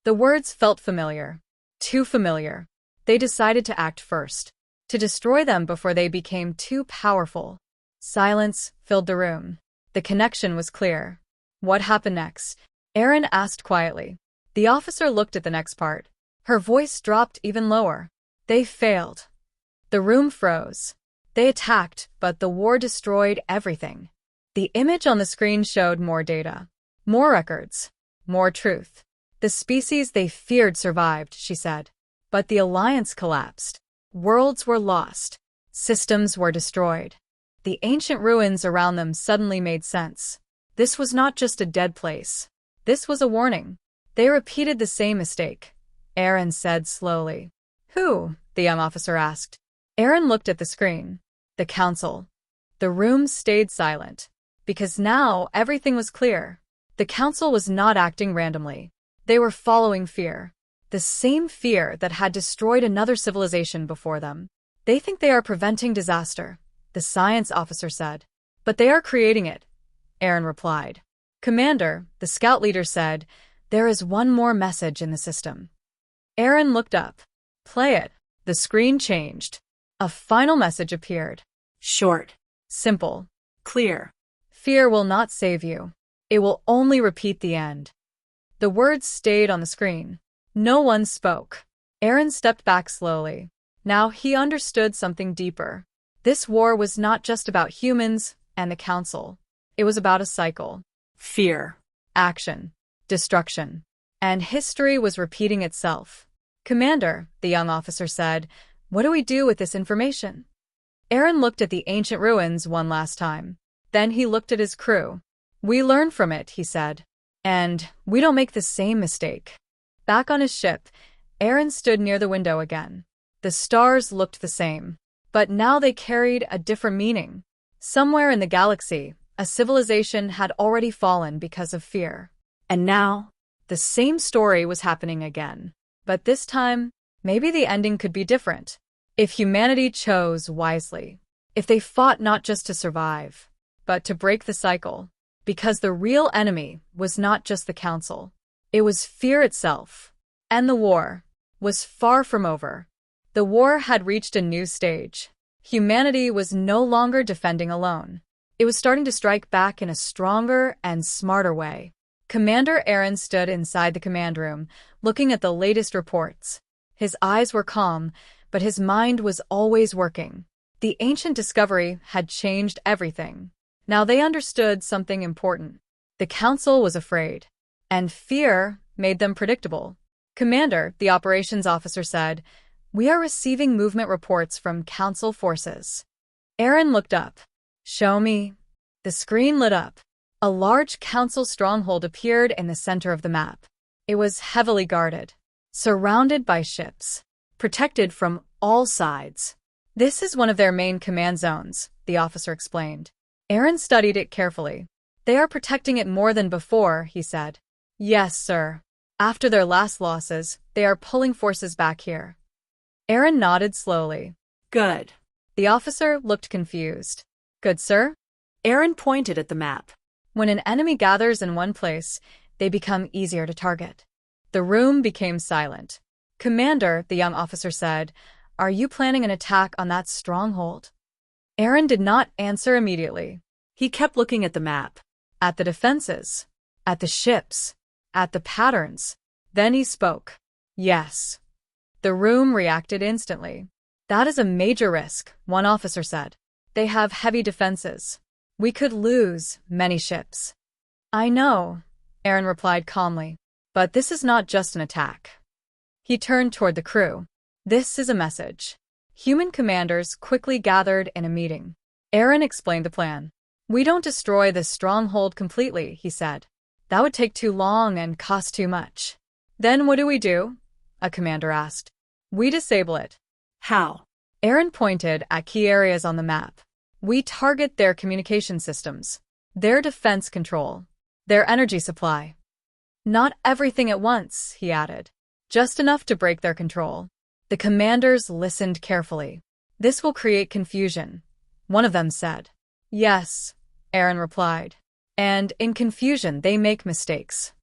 The words felt familiar. Too familiar. They decided to act first. To destroy them before they became too powerful. Silence filled the room. The connection was clear. What happened next? Aaron asked quietly. The officer looked at the next part. Her voice dropped even lower. They failed. The room froze. They attacked, but the war destroyed everything. The image on the screen showed more data. More records. More truth. The species they feared survived, she said. But the alliance collapsed. Worlds were lost. Systems were destroyed. The ancient ruins around them suddenly made sense. This was not just a dead place. This was a warning. They repeated the same mistake. Aaron said slowly. Who? The young officer asked. Aaron looked at the screen. The Council. The room stayed silent. Because now everything was clear. The Council was not acting randomly. They were following fear. The same fear that had destroyed another civilization before them. They think they are preventing disaster, the science officer said. But they are creating it, Aaron replied. Commander, the scout leader said, there is one more message in the system. Aaron looked up. Play it. The screen changed. A final message appeared. Short. Simple. Clear. Fear will not save you. It will only repeat the end. The words stayed on the screen. No one spoke. Aaron stepped back slowly. Now he understood something deeper. This war was not just about humans and the Council. It was about a cycle. Fear. Action. Destruction. And history was repeating itself. Commander, the young officer said, what do we do with this information? Aaron looked at the ancient ruins one last time. Then he looked at his crew. We learn from it, he said. And we don't make the same mistake. Back on his ship, Aaron stood near the window again. The stars looked the same, but now they carried a different meaning. Somewhere in the galaxy, a civilization had already fallen because of fear. And now, the same story was happening again. But this time, maybe the ending could be different. If humanity chose wisely. If they fought not just to survive, but to break the cycle. Because the real enemy was not just the Council. It was fear itself. And the war was far from over. The war had reached a new stage. Humanity was no longer defending alone. It was starting to strike back in a stronger and smarter way. Commander Aaron stood inside the command room, looking at the latest reports. His eyes were calm, but his mind was always working. The ancient discovery had changed everything. Now they understood something important. The Council was afraid. And fear made them predictable. Commander, the operations officer said, we are receiving movement reports from Council forces. Aaron looked up. Show me. The screen lit up. A large Council stronghold appeared in the center of the map. It was heavily guarded, surrounded by ships, protected from all sides. This is one of their main command zones, the officer explained. Aaron studied it carefully. They are protecting it more than before, he said. Yes, sir. After their last losses, they are pulling forces back here. Aaron nodded slowly. Good. The officer looked confused. Good, sir? Aaron pointed at the map. When an enemy gathers in one place, they become easier to target. The room became silent. Commander, the young officer said, are you planning an attack on that stronghold? Aaron did not answer immediately. He kept looking at the map. At the defenses. At the ships. At the patterns. Then he spoke. Yes. The room reacted instantly. That is a major risk, one officer said. They have heavy defenses. We could lose many ships. I know, Aaron replied calmly. But this is not just an attack. He turned toward the crew. This is a message. Human commanders quickly gathered in a meeting. Aaron explained the plan. We don't destroy this stronghold completely, he said. That would take too long and cost too much. Then what do? A commander asked. We disable it. How? Aaron pointed at key areas on the map. We target their communication systems, their defense control, their energy supply. Not everything at once, he added. Just enough to break their control. The commanders listened carefully. This will create confusion, one of them said. Yes, Aaron replied. And in confusion, they make mistakes.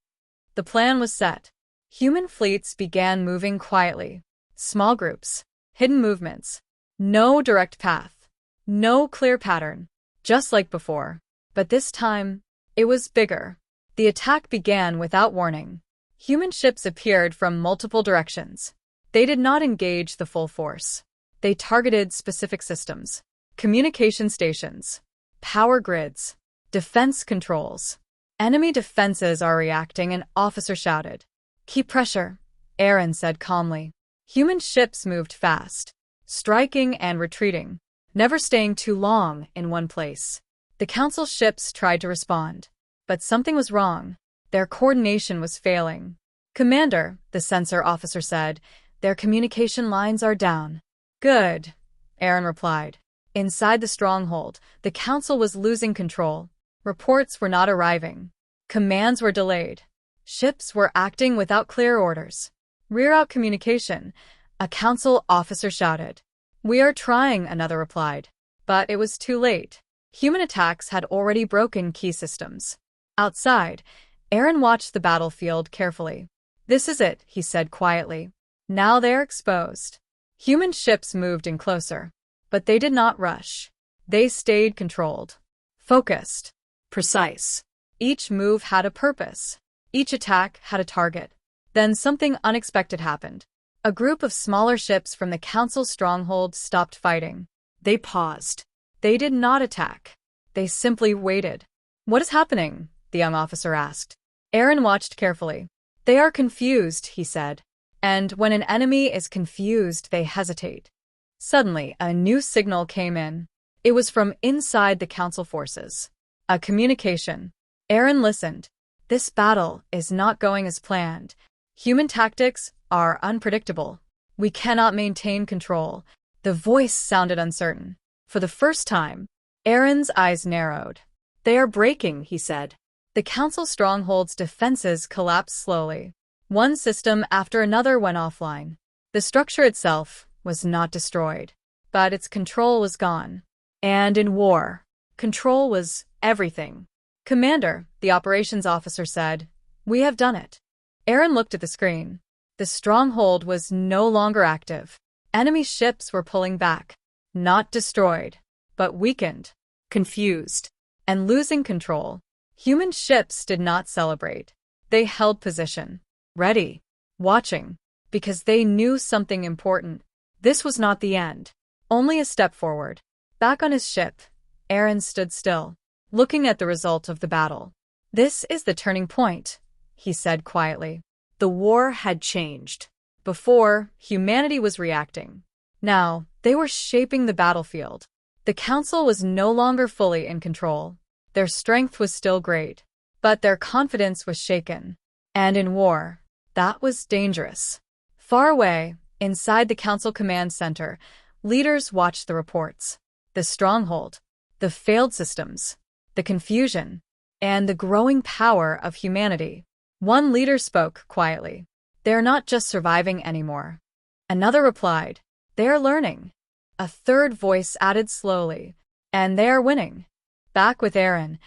The plan was set. Human fleets began moving quietly. Small groups, hidden movements. No direct path. No clear pattern. Just like before. But this time, it was bigger. The attack began without warning. Human ships appeared from multiple directions. They did not engage the full force. They targeted specific systems. Communication stations. Power grids. Defense controls. Enemy defenses are reacting, an officer shouted. Keep pressure, Aaron said calmly. Human ships moved fast, striking and retreating, never staying too long in one place. The council ships tried to respond, but something was wrong. Their coordination was failing. Commander, the sensor officer said, their communication lines are down. Good, Aaron replied. Inside the stronghold, the council was losing control. Reports were not arriving. Commands were delayed. Ships were acting without clear orders. Rear out communication, a council officer shouted. We are trying, another replied. But it was too late. Human attacks had already broken key systems. Outside, Aaron watched the battlefield carefully. This is it, he said quietly. Now they're exposed. Human ships moved in closer. But they did not rush. They stayed controlled. Focused. Precise. Each move had a purpose. Each attack had a target. Then something unexpected happened. A group of smaller ships from the council stronghold stopped fighting. They paused. They did not attack. They simply waited. What is happening? The young officer asked. Aaron watched carefully. They are confused, he said. And when an enemy is confused, they hesitate. Suddenly, a new signal came in. It was from inside the council forces. A communication. Aaron listened. This battle is not going as planned. Human tactics are unpredictable. We cannot maintain control. The voice sounded uncertain. For the first time, Aaron's eyes narrowed. They are breaking, he said. The council stronghold's defenses collapsed slowly. One system after another went offline. The structure itself was not destroyed, but its control was gone. And in war, control was everything. Commander, the operations officer said, we have done it. Aaron looked at the screen. The stronghold was no longer active. Enemy ships were pulling back. Not destroyed, but weakened, confused, and losing control. Human ships did not celebrate. They held position, ready, watching, because they knew something important. This was not the end, only a step forward. Back on his ship, Aaron stood still, looking at the result of the battle. This is the turning point, he said quietly. The war had changed. Before, humanity was reacting. Now, they were shaping the battlefield. The council was no longer fully in control. Their strength was still great, but their confidence was shaken. And in war, that was dangerous. Far away, inside the council command center, leaders watched the reports. The stronghold, the failed systems, the confusion. and the growing power of humanity. One leader spoke quietly. They are not just surviving anymore. Another replied, they are learning. A third voice added slowly, and they are winning. Back with Aaron,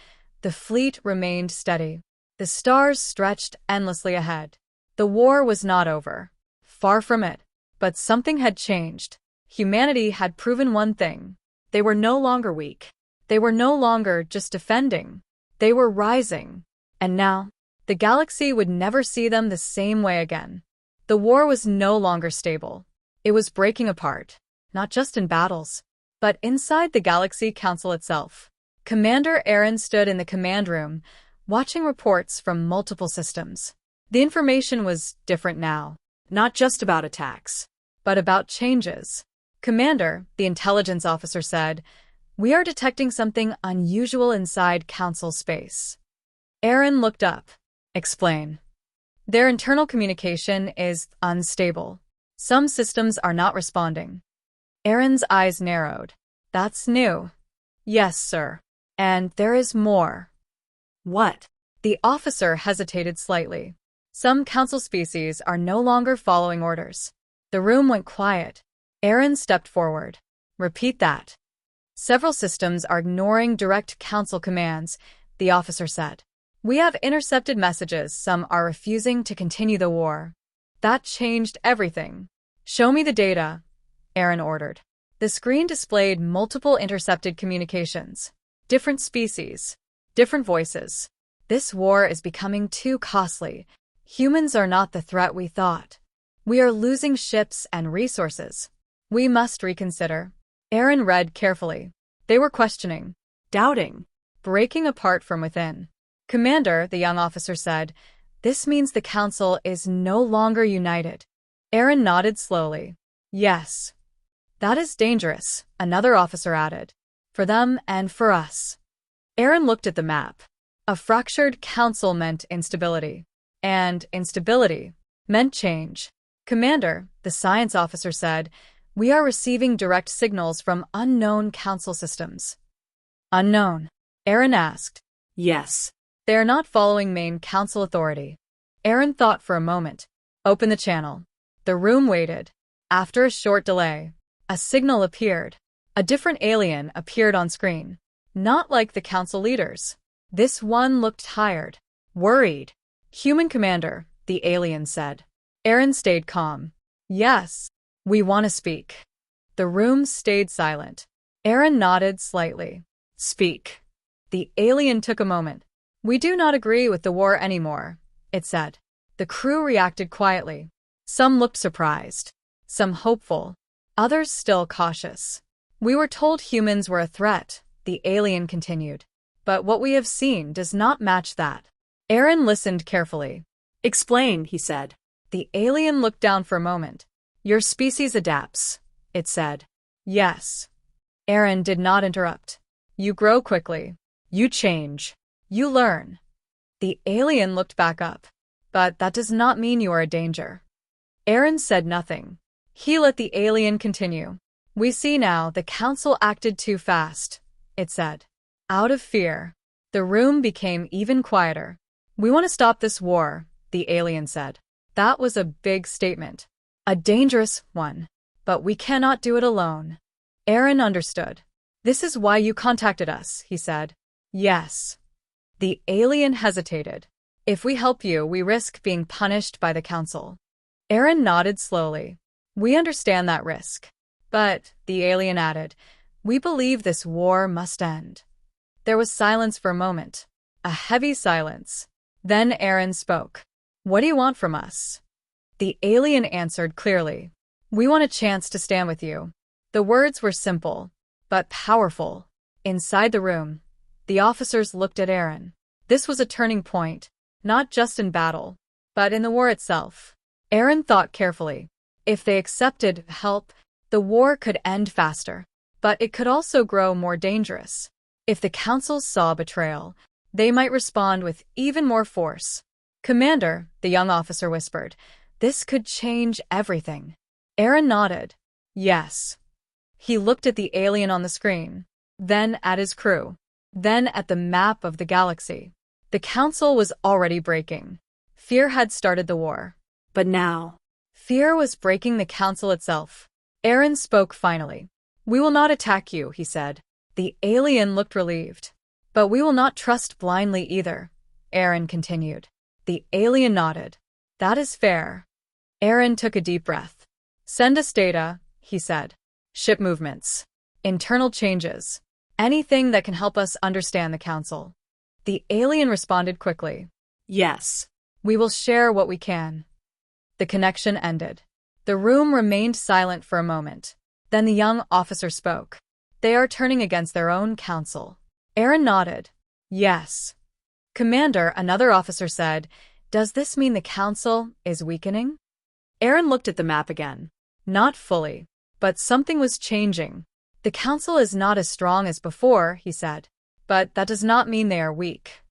the fleet remained steady. The stars stretched endlessly ahead. The war was not over. Far from it. But something had changed. Humanity had proven one thing. They were no longer weak. They were no longer just defending. They were rising. And now, the galaxy would never see them the same way again. The war was no longer stable. It was breaking apart, not just in battles, but inside the Galaxy Council itself. Commander Aaron stood in the command room, watching reports from multiple systems. The information was different now, Not just about attacks. but about changes. Commander, the intelligence officer said, we are detecting something unusual inside Council space. Aaron looked up. Explain. Their internal communication is unstable. Some systems are not responding. Aaron's eyes narrowed. That's new. Yes, sir. And there is more. What? The officer hesitated slightly. Some council species are no longer following orders. The room went quiet. Aaron stepped forward. Repeat that. Several systems are ignoring direct council commands, the officer said. We have intercepted messages. Some are refusing to continue the war. That changed everything. Show me the data, Aaron ordered. The screen displayed multiple intercepted communications. Different species. Different voices. This war is becoming too costly. Humans are not the threat we thought. We are losing ships and resources. We must reconsider. Aaron read carefully. They were questioning. Doubting. Breaking apart from within. Commander, the young officer said, this means the council is no longer united. Aaron nodded slowly. Yes. That is dangerous, another officer added. For them and for us. Aaron looked at the map. A fractured council meant instability. And instability meant change. Commander, the science officer said, we are receiving direct signals from unknown council systems. Unknown? Aaron asked. Yes. They are not following main council authority. Aaron thought for a moment. Open the channel. The room waited. After a short delay, a signal appeared. A different alien appeared on screen. Not like the council leaders. This one looked tired. Worried. Human commander, the alien said. Aaron stayed calm. Yes. We want to speak. The room stayed silent. Aaron nodded slightly. Speak. The alien took a moment. We do not agree with the war anymore, it said. The crew reacted quietly. Some looked surprised. Some hopeful. Others still cautious. We were told humans were a threat, the alien continued. But what we have seen does not match that. Aaron listened carefully. Explain, he said. The alien looked down for a moment. Your species adapts, it said. Yes. Aaron did not interrupt. You grow quickly. You change. You learn. The alien looked back up. But that does not mean you are a danger. Aaron said nothing. He let the alien continue. We see now the council acted too fast, it said. Out of fear. The room became even quieter. We want to stop this war, the alien said. That was a big statement. A dangerous one. But we cannot do it alone. Aaron understood. This is why you contacted us, he said. Yes. The alien hesitated. If we help you, we risk being punished by the council. Aaron nodded slowly. We understand that risk. But, the alien added, we believe this war must end. There was silence for a moment. A heavy silence. Then Aaron spoke. What do you want from us? The alien answered clearly. We want a chance to stand with you. The words were simple, but powerful. Inside the room, the officers looked at Aaron. This was a turning point, not just in battle, but in the war itself. Aaron thought carefully. If they accepted help, the war could end faster. But it could also grow more dangerous. If the council saw betrayal, they might respond with even more force. Commander, the young officer whispered, this could change everything. Aaron nodded. Yes. He looked at the alien on the screen, then at his crew, then at the map of the galaxy. The council was already breaking. Fear had started the war. But now, Fear was breaking the council itself. Aaron spoke finally. "We will not attack you," he said. The alien looked relieved. "But we will not trust blindly either," Aaron continued. The alien nodded. "That is fair." Aaron took a deep breath. "Send us data," he said. "Ship movements. Internal changes. Anything that can help us understand the council." The alien responded quickly. yes. "We will share what we can." The connection ended. The room remained silent for a moment. Then the young officer spoke. "They are turning against their own council." Aaron nodded. "Yes." "Commander," another officer said, "does this mean the council is weakening?" Aaron looked at the map again. Not fully. But something was changing. "The council is not as strong as before," he said. "But that does not mean they are weak."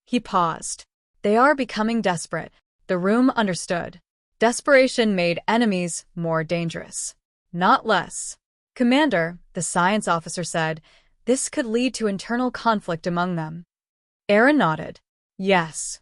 He paused. "They are becoming desperate." The room understood. Desperation made enemies more dangerous, not less. "Commander," the science officer said, "this could lead to internal conflict among them." Aaron nodded. "Yes.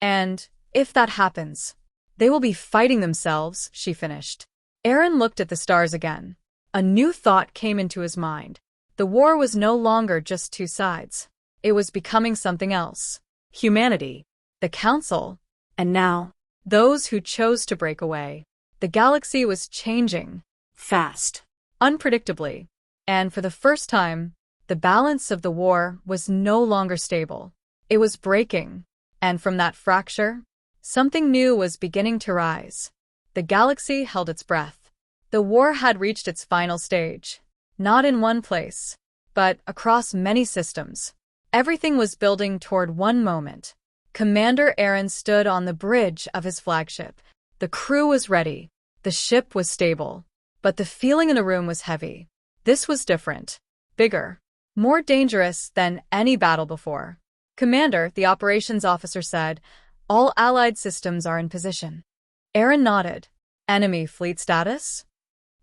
And, if that happens, they will be fighting themselves," she finished. Aaron looked at the stars again. A new thought came into his mind. The war was no longer just two sides. It was becoming something else. Humanity. The council. And now, those who chose to break away. The galaxy was changing. Fast. Unpredictably. And for the first time, the balance of the war was no longer stable. It was breaking. And from that fracture, something new was beginning to rise. The galaxy held its breath. The war had reached its final stage. Not in one place, but across many systems. Everything was building toward one moment. Commander Aaron stood on the bridge of his flagship. The crew was ready. The ship was stable. But the feeling in the room was heavy. This was different. Bigger. More dangerous than any battle before. "Commander," the operations officer said, "all Allied systems are in position." Aaron nodded. "Enemy fleet status?"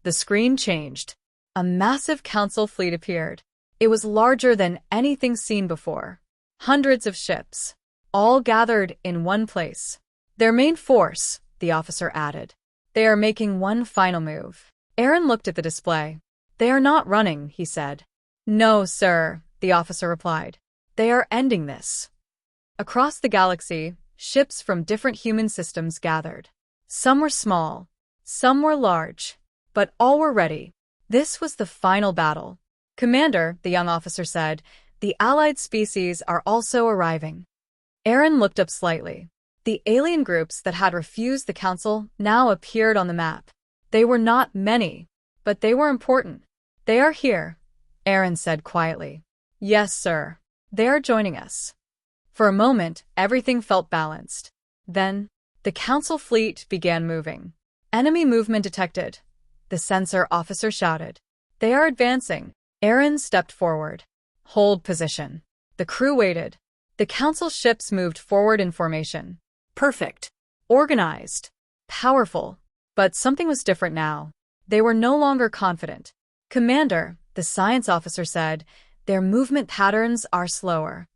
The screen changed. A massive council fleet appeared. It was larger than anything seen before. Hundreds of ships. All gathered in one place. "Their main force," the officer added. "They are making one final move." Aaron looked at the display. "They are not running," he said. "No, sir," the officer replied. "They are ending this." Across the galaxy, ships from different human systems gathered. Some were small, some were large, but all were ready. This was the final battle. "Commander," the young officer said, "the allied species are also arriving." Aaron looked up slightly. The alien groups that had refused the council now appeared on the map. They were not many, but they were important. "They are here," Aaron said quietly. "Yes, sir. They are joining us." For a moment, everything felt balanced. Then, the council fleet began moving. "Enemy movement detected," the sensor officer shouted. "They are advancing." Aaron stepped forward. "Hold position." The crew waited. The council ships moved forward in formation. Perfect. Organized. Powerful. But something was different now. They were no longer confident. "Commander," the science officer said, "their movement patterns are slower."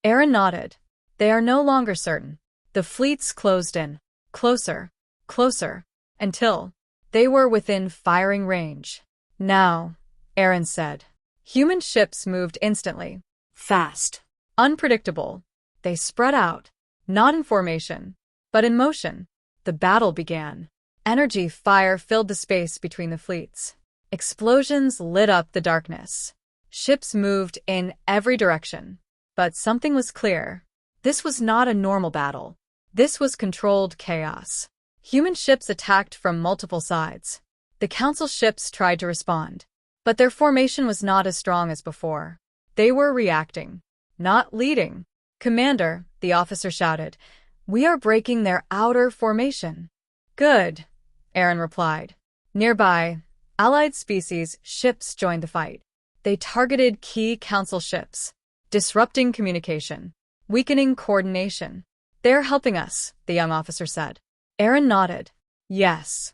Aaron nodded. "They are no longer certain." The fleets closed in. Closer. Closer. Until they were within firing range. "Now," Aaron said. Human ships moved instantly. Fast. Unpredictable. They spread out. Not in formation, but in motion. The battle began. Energy fire filled the space between the fleets. Explosions lit up the darkness. Ships moved in every direction. But something was clear. This was not a normal battle. This was controlled chaos. Human ships attacked from multiple sides. The council ships tried to respond. But their formation was not as strong as before. They were reacting, not leading. "Commander," the officer shouted, "we are breaking their outer formation." "Good," Aaron replied. Nearby, allied species ships joined the fight. They targeted key council ships, disrupting communication, weakening coordination. "They're helping us," the young officer said. Aaron nodded. "Yes."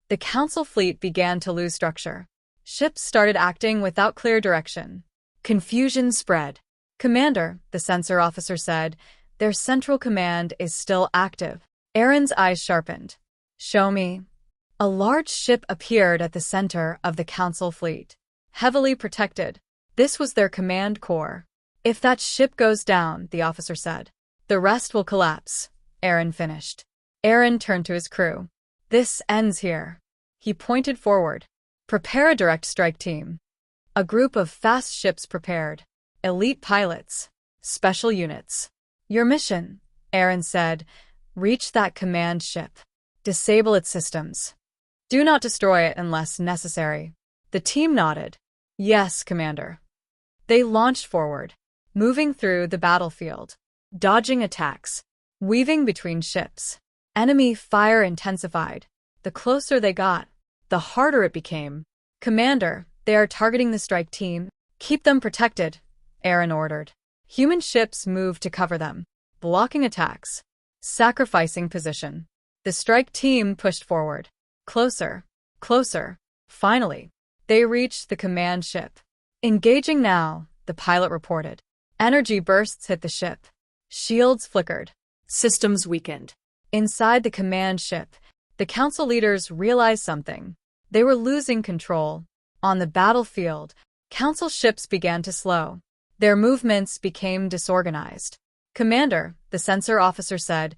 The council fleet began to lose structure. Ships started acting without clear direction. Confusion spread. "Commander," the sensor officer said, Their central command is still active. Aaron's eyes sharpened. Show me. A large ship appeared at the center of the Council fleet. Heavily protected. This was their command core. If that ship goes down, the officer said, the rest will collapse. Aaron finished. Aaron turned to his crew. This ends here. He pointed forward. Prepare a direct strike team. A group of fast ships prepared. Elite pilots. Special units. Your mission, Aaron said, reach that command ship. Disable its systems. Do not destroy it unless necessary. The team nodded. Yes, Commander. They launched forward, moving through the battlefield, dodging attacks, weaving between ships. Enemy fire intensified. The closer they got, the harder it became. Commander, they are targeting the strike team. Keep them protected, Aaron ordered. Human ships moved to cover them, blocking attacks, sacrificing position. The strike team pushed forward. Closer, closer. Finally, they reached the command ship. Engaging now, the pilot reported. Energy bursts hit the ship. Shields flickered. Systems weakened. Inside the command ship, the council leaders realized something. They were losing control. On the battlefield, council ships began to slow. Their movements became disorganized. Commander, the sensor officer said,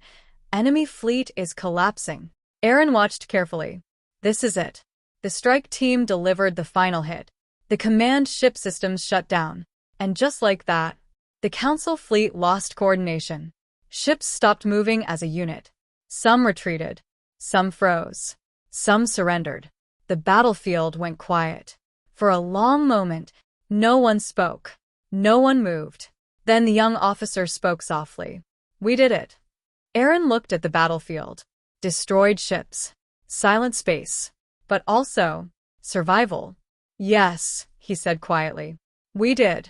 enemy fleet is collapsing. Aaron watched carefully. This is it. The strike team delivered the final hit. The command ship systems shut down. And just like that, the council fleet lost coordination. Ships stopped moving as a unit. Some retreated. Some froze. Some surrendered. The battlefield went quiet. For a long moment, no one spoke. No one moved. Then the young officer spoke softly. We did it. Aaron looked at the battlefield. Destroyed ships. Silent space. But also, survival. Yes, he said quietly. We did.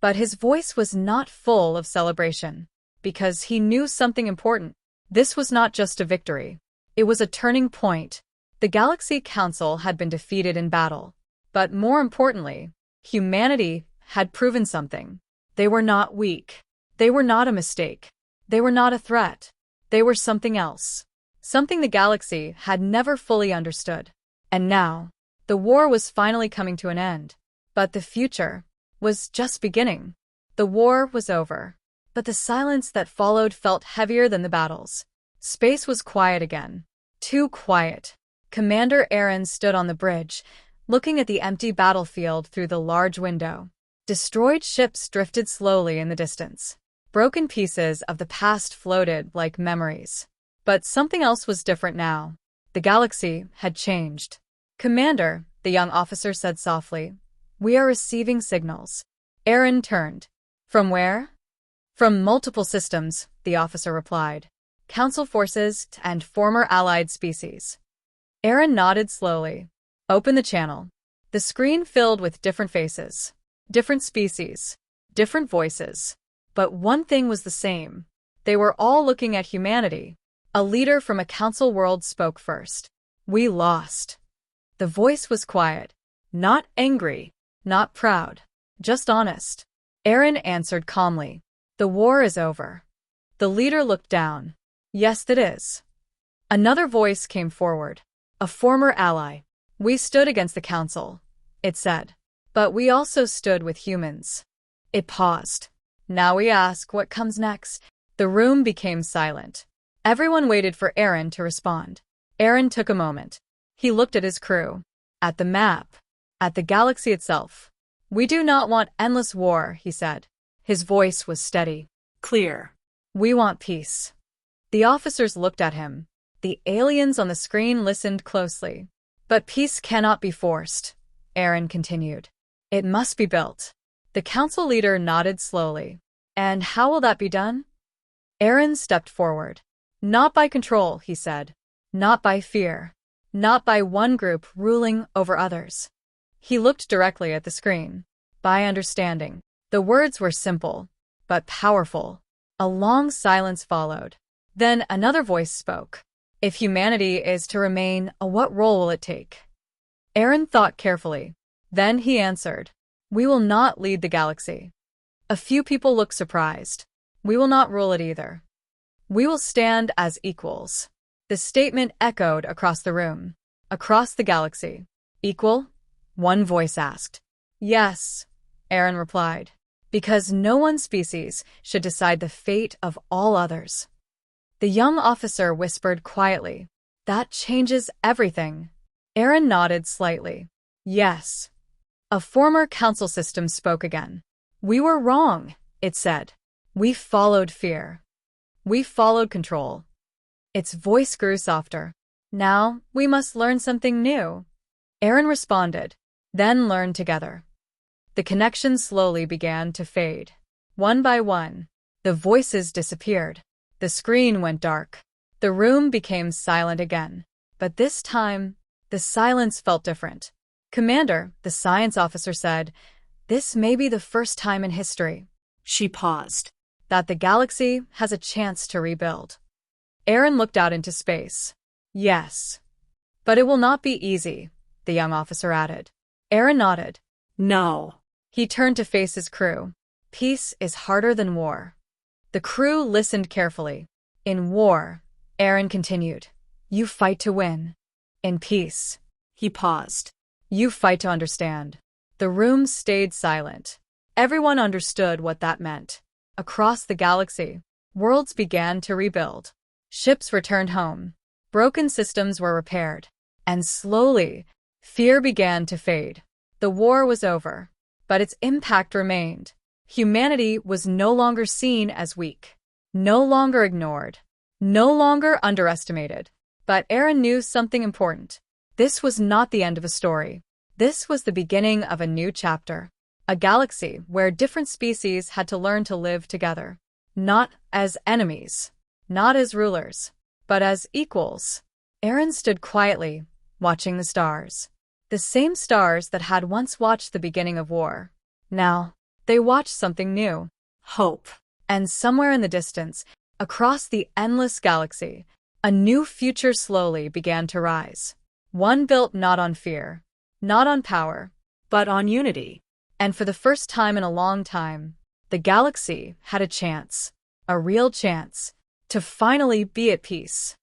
But his voice was not full of celebration. Because he knew something important. This was not just a victory. It was a turning point. The Galaxy Council had been defeated in battle. But more importantly, humanity had proven something. They were not weak. They were not a mistake. They were not a threat. They were something else. Something the galaxy had never fully understood. And now, the war was finally coming to an end. But the future was just beginning. The war was over. But the silence that followed felt heavier than the battles. Space was quiet again. Too quiet. Commander Aaron stood on the bridge, looking at the empty battlefield through the large window. Destroyed ships drifted slowly in the distance. Broken pieces of the past floated like memories. But something else was different now. The galaxy had changed. Commander, the young officer said softly, we are receiving signals. Aaron turned. From where? From multiple systems, the officer replied. Council forces and former allied species. Aaron nodded slowly. Open the channel. The screen filled with different faces, different species, different voices. But one thing was the same. They were all looking at humanity. A leader from a council world spoke first. We lost. The voice was quiet. Not angry, not proud, just honest. Aaron answered calmly. The war is over. The leader looked down. Yes, it is. Another voice came forward. A former ally. We stood against the council, it said. But we also stood with humans. It paused. Now we ask what comes next. The room became silent. Everyone waited for Aaron to respond. Aaron took a moment. He looked at his crew, at the map, at the galaxy itself. We do not want endless war, he said. His voice was steady. Clear. We want peace. The officers looked at him. The aliens on the screen listened closely. But peace cannot be forced, Aaron continued. It must be built. The council leader nodded slowly. And how will that be done? Aaron stepped forward. Not by control, he said. Not by fear. Not by one group ruling over others. He looked directly at the screen. By understanding. The words were simple, but powerful. A long silence followed. Then another voice spoke. If humanity is to remain, what role will it take? Aaron thought carefully. Then he answered. We will not lead the galaxy. A few people looked surprised. We will not rule it either. We will stand as equals. The statement echoed across the room, across the galaxy. Equal? One voice asked. Yes, Aaron replied, because no one species should decide the fate of all others. The young officer whispered quietly, That changes everything. Aaron nodded slightly. Yes. A former council system spoke again. We were wrong, it said. We followed fear. We followed control. Its voice grew softer. Now, we must learn something new. Aaron responded, then learn together. The connection slowly began to fade. One by one, the voices disappeared. The screen went dark. The room became silent again. But this time, the silence felt different. Commander, the science officer said, this may be the first time in history. She paused. That the galaxy has a chance to rebuild. Aaron looked out into space. Yes. But it will not be easy, the young officer added. Aaron nodded. No. He turned to face his crew. Peace is harder than war. The crew listened carefully. In war, Aaron continued, you fight to win. In peace. He paused. You fight to understand. The room stayed silent. Everyone understood what that meant. Across the galaxy, worlds began to rebuild. Ships returned home. Broken systems were repaired. And slowly, fear began to fade. The war was over, but its impact remained. Humanity was no longer seen as weak, no longer ignored, no longer underestimated. But Aaron knew something important. This was not the end of a story. This was the beginning of a new chapter. A galaxy where different species had to learn to live together. Not as enemies, not as rulers, but as equals. Aaron stood quietly, watching the stars. The same stars that had once watched the beginning of war. Now, they watched something new. Hope. And somewhere in the distance, across the endless galaxy, a new future slowly began to rise. One built not on fear, not on power, but on unity. And for the first time in a long time, the galaxy had a chance, a real chance, to finally be at peace.